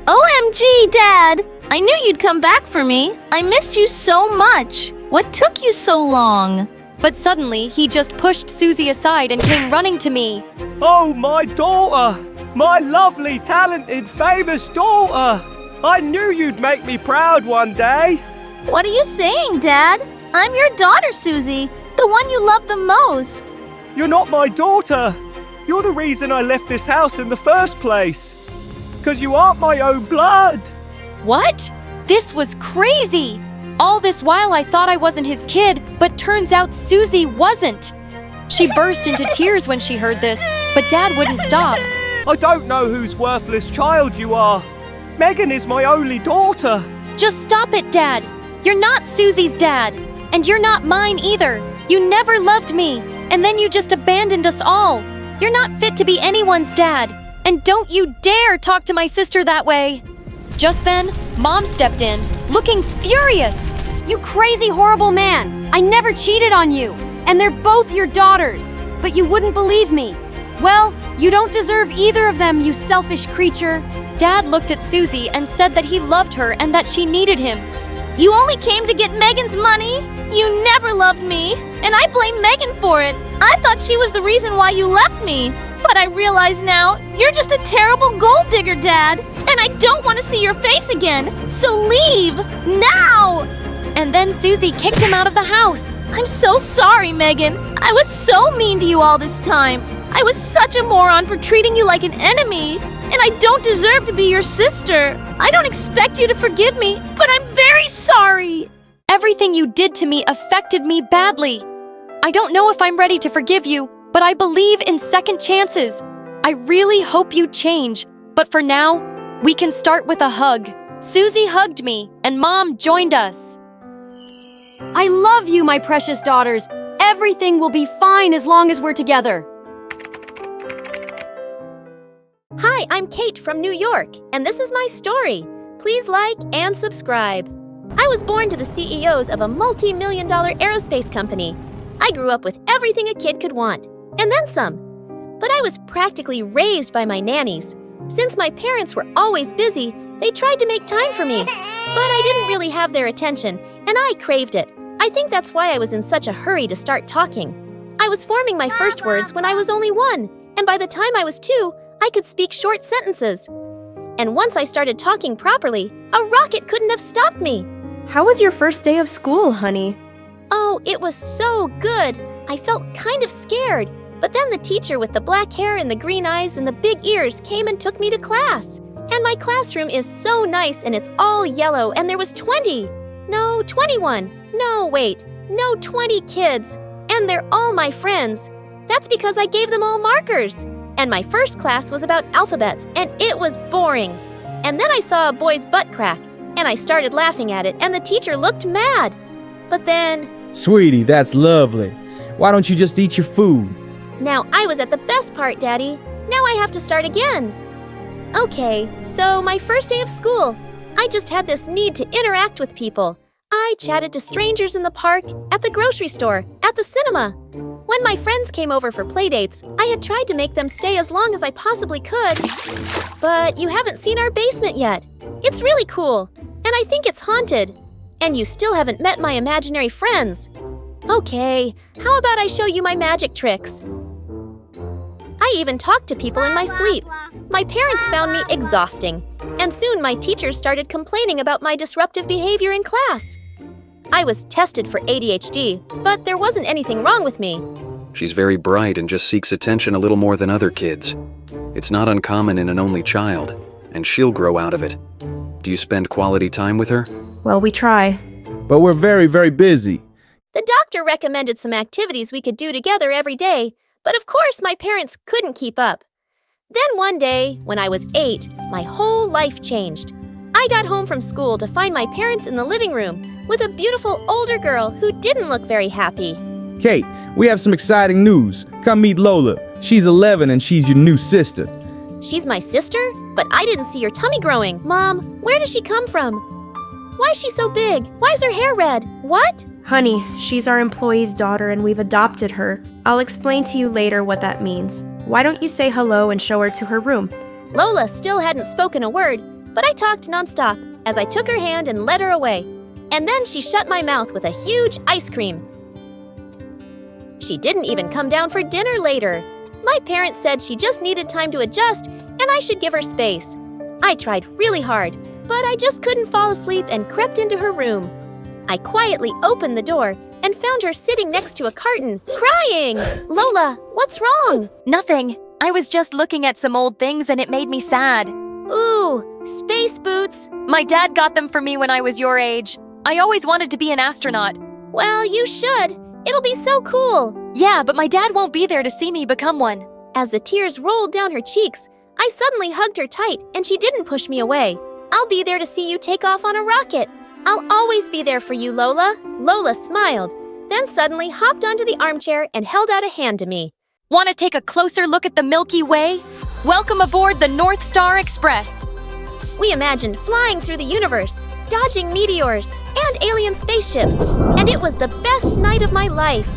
OMG, Dad! I knew you'd come back for me. I missed you so much. What took you so long? But suddenly, he just pushed Susie aside and came running to me. Oh, my daughter! My lovely, talented, famous daughter! I knew you'd make me proud one day. What are you saying, Dad? I'm your daughter, Susie, the one you love the most. You're not my daughter. You're the reason I left this house in the first place. 'Cause you aren't my own blood. What? This was crazy! All this while I thought I wasn't his kid, but turns out Susie wasn't. She burst into tears when she heard this, but Dad wouldn't stop. I don't know whose worthless child you are. Megan is my only daughter. Just stop it, Dad. You're not Susie's dad, and you're not mine either. You never loved me, and then you just abandoned us all. You're not fit to be anyone's dad, and don't you dare talk to my sister that way. Just then, Mom stepped in, looking furious. You crazy, horrible man! I never cheated on you, and they're both your daughters, but you wouldn't believe me. Well, you don't deserve either of them, you selfish creature. Dad looked at Susie and said that he loved her and that she needed him. You only came to get Megan's money? You never loved me, and I blame Megan for it. I thought she was the reason why you left me. But I realize now, you're just a terrible gold digger, Dad, and I don't want to see your face again. So leave, now! And then Susie kicked him out of the house. I'm so sorry, Megan. I was so mean to you all this time. I was such a moron for treating you like an enemy, and I don't deserve to be your sister. I don't expect you to forgive me, but I'm very sorry. Everything you did to me affected me badly. I don't know if I'm ready to forgive you, but I believe in second chances. I really hope you change, but for now, we can start with a hug. Susie hugged me, and Mom joined us. I love you, my precious daughters. Everything will be fine as long as we're together. Hi, I'm Kate from New York, and this is my story. Please like and subscribe. I was born to the CEOs of a multi-million-dollar aerospace company. I grew up with everything a kid could want, and then some. But I was practically raised by my nannies. Since my parents were always busy, they tried to make time for me. But I didn't really have their attention, and I craved it. I think that's why I was in such a hurry to start talking. I was forming my first words when I was only 1, and by the time I was 2, I could speak short sentences. And once I started talking properly, a rocket couldn't have stopped me. How was your first day of school, honey? Oh, it was so good. I felt kind of scared. But then the teacher with the black hair and the green eyes and the big ears came and took me to class. And my classroom is so nice and it's all yellow and there was 21. No, 20 kids. And they're all my friends. That's because I gave them all markers. And my first class was about alphabets and it was boring. And then I saw a boy's butt crack and I started laughing at it and the teacher looked mad. But then... Sweetie, that's lovely. Why don't you just eat your food? Now I was at the best part, Daddy. Now I have to start again. Okay, so my first day of school. I just had this need to interact with people. I chatted to strangers in the park, at the grocery store, at the cinema. When my friends came over for playdates, I had tried to make them stay as long as I possibly could. But you haven't seen our basement yet. It's really cool, and I think it's haunted. And you still haven't met my imaginary friends. Okay, how about I show you my magic tricks? I even talked to people in my sleep. My parents found me exhausting, and soon my teachers started complaining about my disruptive behavior in class. I was tested for ADHD, but there wasn't anything wrong with me. She's very bright and just seeks attention a little more than other kids. It's not uncommon in an only child, and she'll grow out of it. Do you spend quality time with her? Well, we try. But we're very, very busy. The doctor recommended some activities we could do together every day, but of course my parents couldn't keep up. Then one day, when I was 8, my whole life changed. I got home from school to find my parents in the living room with a beautiful older girl who didn't look very happy. Kate, we have some exciting news. Come meet Lola. She's 11 and she's your new sister. She's my sister? But I didn't see your tummy growing. Mom, where does she come from? Why is she so big? Why is her hair red? What? Honey, she's our employee's daughter and we've adopted her. I'll explain to you later what that means. Why don't you say hello and show her to her room? Lola still hadn't spoken a word, but I talked nonstop as I took her hand and led her away. And then she shut my mouth with a huge ice cream. She didn't even come down for dinner later. My parents said she just needed time to adjust and I should give her space. I tried really hard, but I just couldn't fall asleep and crept into her room. I quietly opened the door and found her sitting next to a carton, crying. Lola, what's wrong? Nothing. I was just looking at some old things and it made me sad. Ooh, space boots. My dad got them for me when I was your age. I always wanted to be an astronaut. Well, you should. It'll be so cool. Yeah, but my dad won't be there to see me become one. As the tears rolled down her cheeks, I suddenly hugged her tight and she didn't push me away. I'll be there to see you take off on a rocket. I'll always be there for you, Lola. Lola smiled, then suddenly hopped onto the armchair and held out a hand to me. Want to take a closer look at the Milky Way? Welcome aboard the North Star Express. We imagined flying through the universe, dodging meteors and alien spaceships, and it was the best night of my life.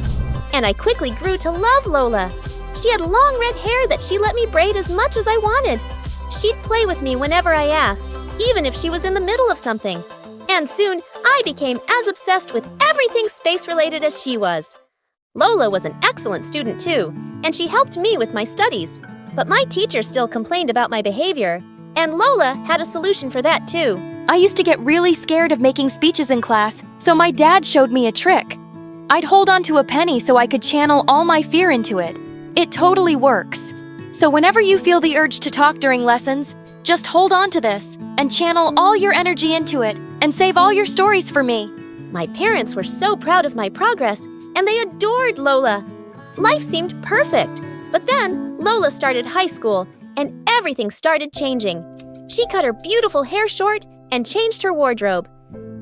And I quickly grew to love Lola. She had long red hair that she let me braid as much as I wanted. She'd play with me whenever I asked, even if she was in the middle of something. And soon, I became as obsessed with everything space-related as she was. Lola was an excellent student too, and she helped me with my studies. But my teacher still complained about my behavior, and Lola had a solution for that too. I used to get really scared of making speeches in class, so my dad showed me a trick. I'd hold on to a penny so I could channel all my fear into it. It totally works. So whenever you feel the urge to talk during lessons, just hold on to this and channel all your energy into it and save all your stories for me. My parents were so proud of my progress, and they adored Lola. Life seemed perfect. But then Lola started high school, and everything started changing. She cut her beautiful hair short and changed her wardrobe.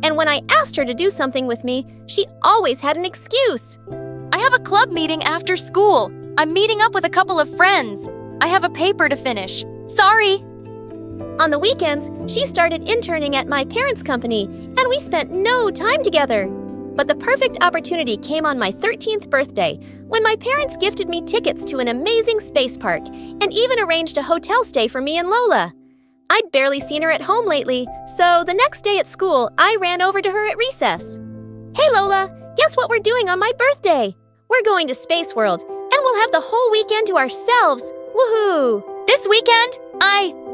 And when I asked her to do something with me, she always had an excuse. I have a club meeting after school. I'm meeting up with a couple of friends. I have a paper to finish. Sorry. On the weekends, she started interning at my parents' company, and we spent no time together. But the perfect opportunity came on my 13th birthday, when my parents gifted me tickets to an amazing space park and even arranged a hotel stay for me and Lola. I'd barely seen her at home lately, so the next day at school, I ran over to her at recess. Hey Lola, guess what we're doing on my birthday? We're going to Space World, and we'll have the whole weekend to ourselves. Woohoo! This weekend?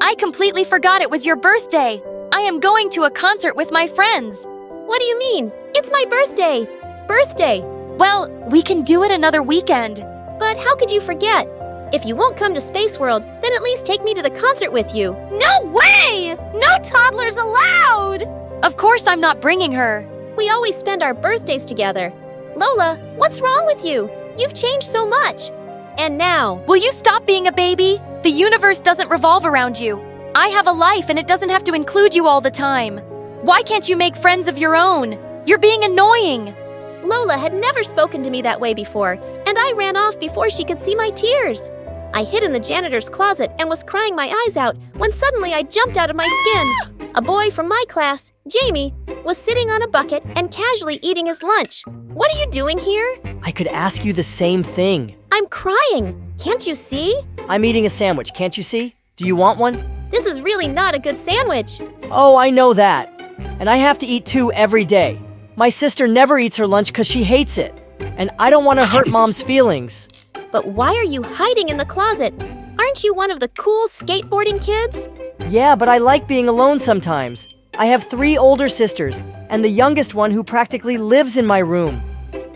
I completely forgot it was your birthday. I am going to a concert with my friends. What do you mean? It's my birthday. Birthday. Well, we can do it another weekend. But how could you forget? If you won't come to Space World, then at least take me to the concert with you. No way! No toddlers allowed! Of course I'm not bringing her. We always spend our birthdays together. Lola, what's wrong with you? You've changed so much. And now... Will you stop being a baby? The universe doesn't revolve around you. I have a life and it doesn't have to include you all the time. Why can't you make friends of your own? You're being annoying. Lola had never spoken to me that way before, and I ran off before she could see my tears. I hid in the janitor's closet and was crying my eyes out when suddenly I jumped out of my skin. A boy from my class, Jamie, was sitting on a bucket and casually eating his lunch. What are you doing here? I could ask you the same thing. I'm crying. Can't you see? I'm eating a sandwich, can't you see? Do you want one? This is really not a good sandwich. Oh, I know that. And I have to eat 2 every day. My sister never eats her lunch because she hates it. And I don't want to hurt Mom's feelings. But why are you hiding in the closet? Aren't you one of the cool skateboarding kids? Yeah, but I like being alone sometimes. I have 3 older sisters, and the youngest one who practically lives in my room.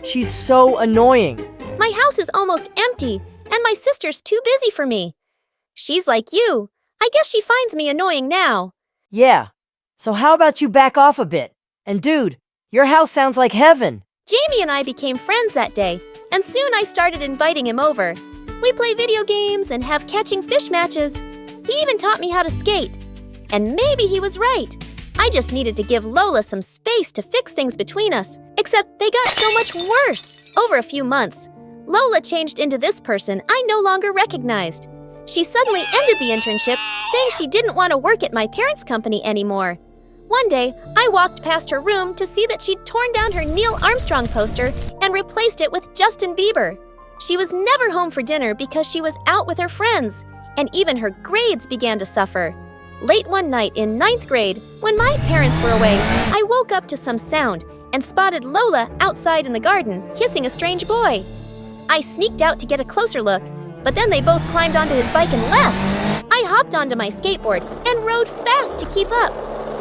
She's so annoying. My house is almost empty, and my sister's too busy for me. She's like you. I guess she finds me annoying now. Yeah. So how about you back off a bit? And dude, your house sounds like heaven. Jamie and I became friends that day, and soon I started inviting him over. We play video games and have catching fish matches. He even taught me how to skate. And maybe he was right. I just needed to give Lola some space to fix things between us, except they got so much worse. Over a few months, Lola changed into this person I no longer recognized. She suddenly ended the internship, saying she didn't want to work at my parents' company anymore. One day, I walked past her room to see that she'd torn down her Neil Armstrong poster and replaced it with Justin Bieber. She was never home for dinner because she was out with her friends, and even her grades began to suffer. Late one night in 9th grade, when my parents were away, I woke up to some sound and spotted Lola outside in the garden, kissing a strange boy. I sneaked out to get a closer look, but then they both climbed onto his bike and left. I hopped onto my skateboard and rode fast to keep up.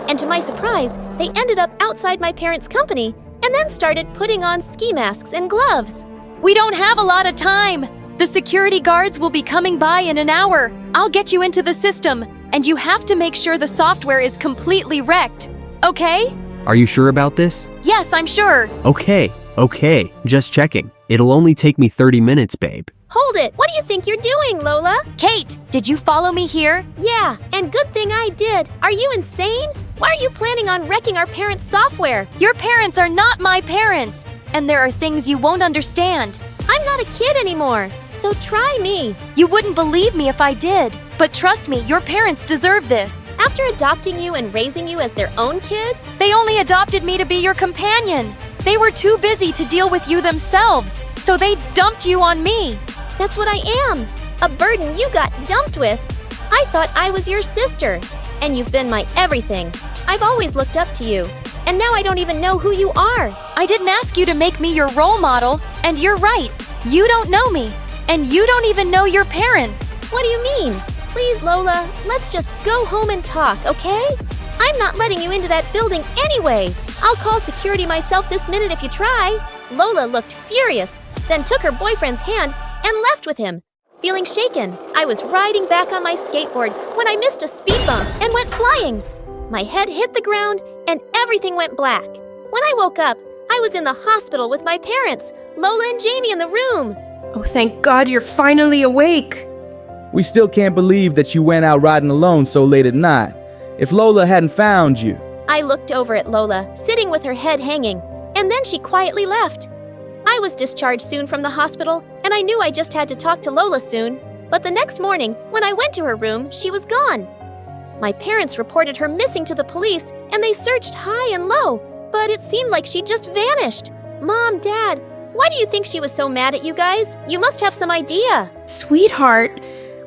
And to my surprise, they ended up outside my parents' company and then started putting on ski masks and gloves. We don't have a lot of time. The security guards will be coming by in an hour. I'll get you into the system, and you have to make sure the software is completely wrecked. Okay? Are you sure about this? Yes, I'm sure. Okay, just checking. It'll only take me 30 minutes, babe. Hold it! What do you think you're doing, Lola? Kate, did you follow me here? Yeah, and good thing I did. Are you insane? Why are you planning on wrecking our parents' software? Your parents are not my parents, and there are things you won't understand. I'm not a kid anymore, so try me. You wouldn't believe me if I did, but trust me, your parents deserve this. After adopting you and raising you as their own kid? They only adopted me to be your companion. They were too busy to deal with you themselves, so they dumped you on me. That's what I am, a burden you got dumped with. I thought I was your sister, and you've been my everything. I've always looked up to you, and now I don't even know who you are. I didn't ask you to make me your role model, and you're right. You don't know me, and you don't even know your parents. What do you mean? Please, Lola, let's just go home and talk, okay? I'm not letting you into that building anyway. I'll call security myself this minute if you try. Lola looked furious, then took her boyfriend's hand and left with him. Feeling shaken, I was riding back on my skateboard when I missed a speed bump and went flying. My head hit the ground and everything went black. When I woke up, I was in the hospital with my parents, Lola and Jamie in the room. Oh, thank God you're finally awake. We still can't believe that you went out riding alone so late at night. If Lola hadn't found you. I looked over at Lola, sitting with her head hanging, and then she quietly left. I was discharged soon from the hospital, and I knew I just had to talk to Lola soon. But the next morning, when I went to her room, she was gone. My parents reported her missing to the police, and they searched high and low, but it seemed like she just vanished. Mom, Dad, why do you think she was so mad at you guys? You must have some idea. Sweetheart,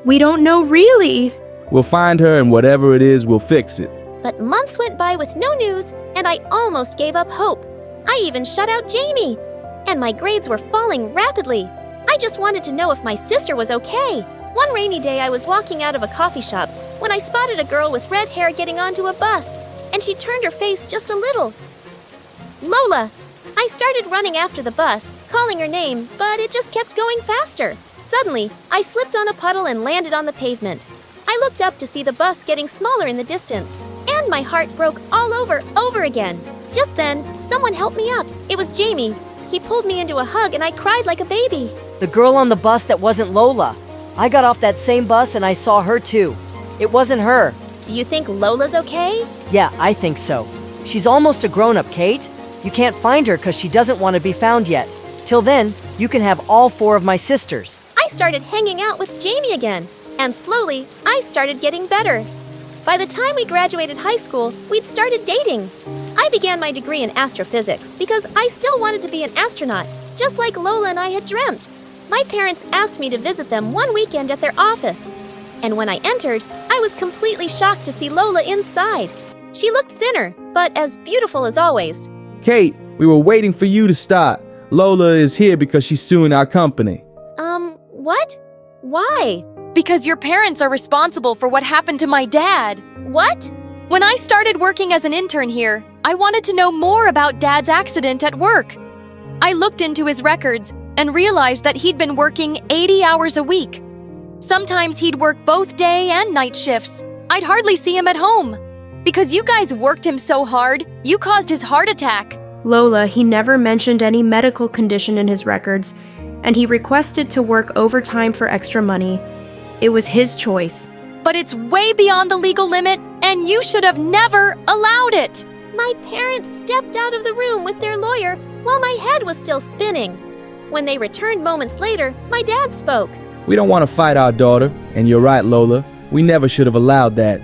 we don't know really. We'll find her, and whatever it is, we'll fix it. But months went by with no news, and I almost gave up hope. I even shut out Jamie. And my grades were falling rapidly. I just wanted to know if my sister was okay. One rainy day, I was walking out of a coffee shop when I spotted a girl with red hair getting onto a bus, and she turned her face just a little. Lola! I started running after the bus, calling her name, but it just kept going faster. Suddenly, I slipped on a puddle and landed on the pavement. I looked up to see the bus getting smaller in the distance, and my heart broke all over again. Just then, someone helped me up. It was Jamie. He pulled me into a hug and I cried like a baby. The girl on the bus that wasn't Lola. I got off that same bus and I saw her too. It wasn't her. Do you think Lola's okay? Yeah, I think so. She's almost a grown-up, Kate. You can't find her because she doesn't want to be found yet. Till then, you can have all 4 of my sisters. I started hanging out with Jamie again, and slowly, I started getting better. By the time we graduated high school, we'd started dating. I began my degree in astrophysics because I still wanted to be an astronaut, just like Lola and I had dreamt. My parents asked me to visit them one weekend at their office. And when I entered, I was completely shocked to see Lola inside. She looked thinner, but as beautiful as always. Kate, we were waiting for you to start. Lola is here because she's suing our company. What? Why? Because your parents are responsible for what happened to my dad. What? When I started working as an intern here, I wanted to know more about Dad's accident at work. I looked into his records and realized that he'd been working 80 hours a week. Sometimes he'd work both day and night shifts. I'd hardly see him at home. Because you guys worked him so hard, you caused his heart attack. Lola, he never mentioned any medical condition in his records, and he requested to work overtime for extra money. It was his choice. But it's way beyond the legal limit, and you should have never allowed it. My parents stepped out of the room with their lawyer while my head was still spinning. When they returned moments later, my dad spoke. We don't want to fight our daughter, and you're right, Lola. We never should have allowed that.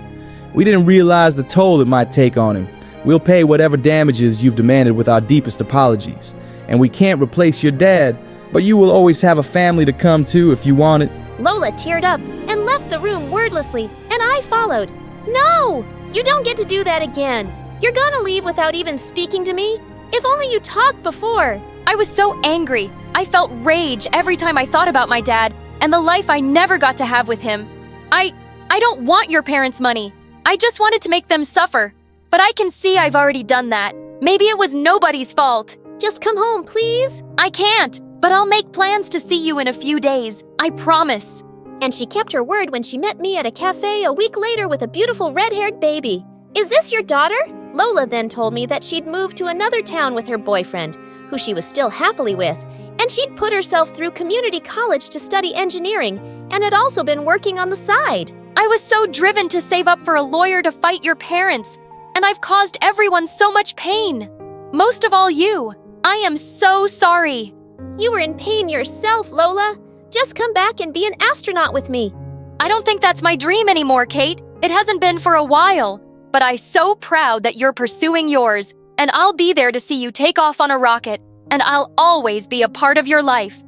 We didn't realize the toll it might take on him. We'll pay whatever damages you've demanded with our deepest apologies. And we can't replace your dad, but you will always have a family to come to if you want it. Lola teared up and left the room wordlessly, and I followed. No! You don't get to do that again. You're gonna leave without even speaking to me? If only you talked before. I was so angry. I felt rage every time I thought about my dad and the life I never got to have with him. I don't want your parents' money. I just wanted to make them suffer. But I can see I've already done that. Maybe it was nobody's fault. Just come home, please. I can't, but I'll make plans to see you in a few days. I promise. And she kept her word when she met me at a cafe a week later with a beautiful red-haired baby. Is this your daughter? Lola then told me that she'd moved to another town with her boyfriend, who she was still happily with, and she'd put herself through community college to study engineering and had also been working on the side. I was so driven to save up for a lawyer to fight your parents, and I've caused everyone so much pain. Most of all you. I am so sorry. You were in pain yourself, Lola. Just come back and be an astronaut with me. I don't think that's my dream anymore, Kate. It hasn't been for a while. But I'm so proud that you're pursuing yours, and I'll be there to see you take off on a rocket, and I'll always be a part of your life.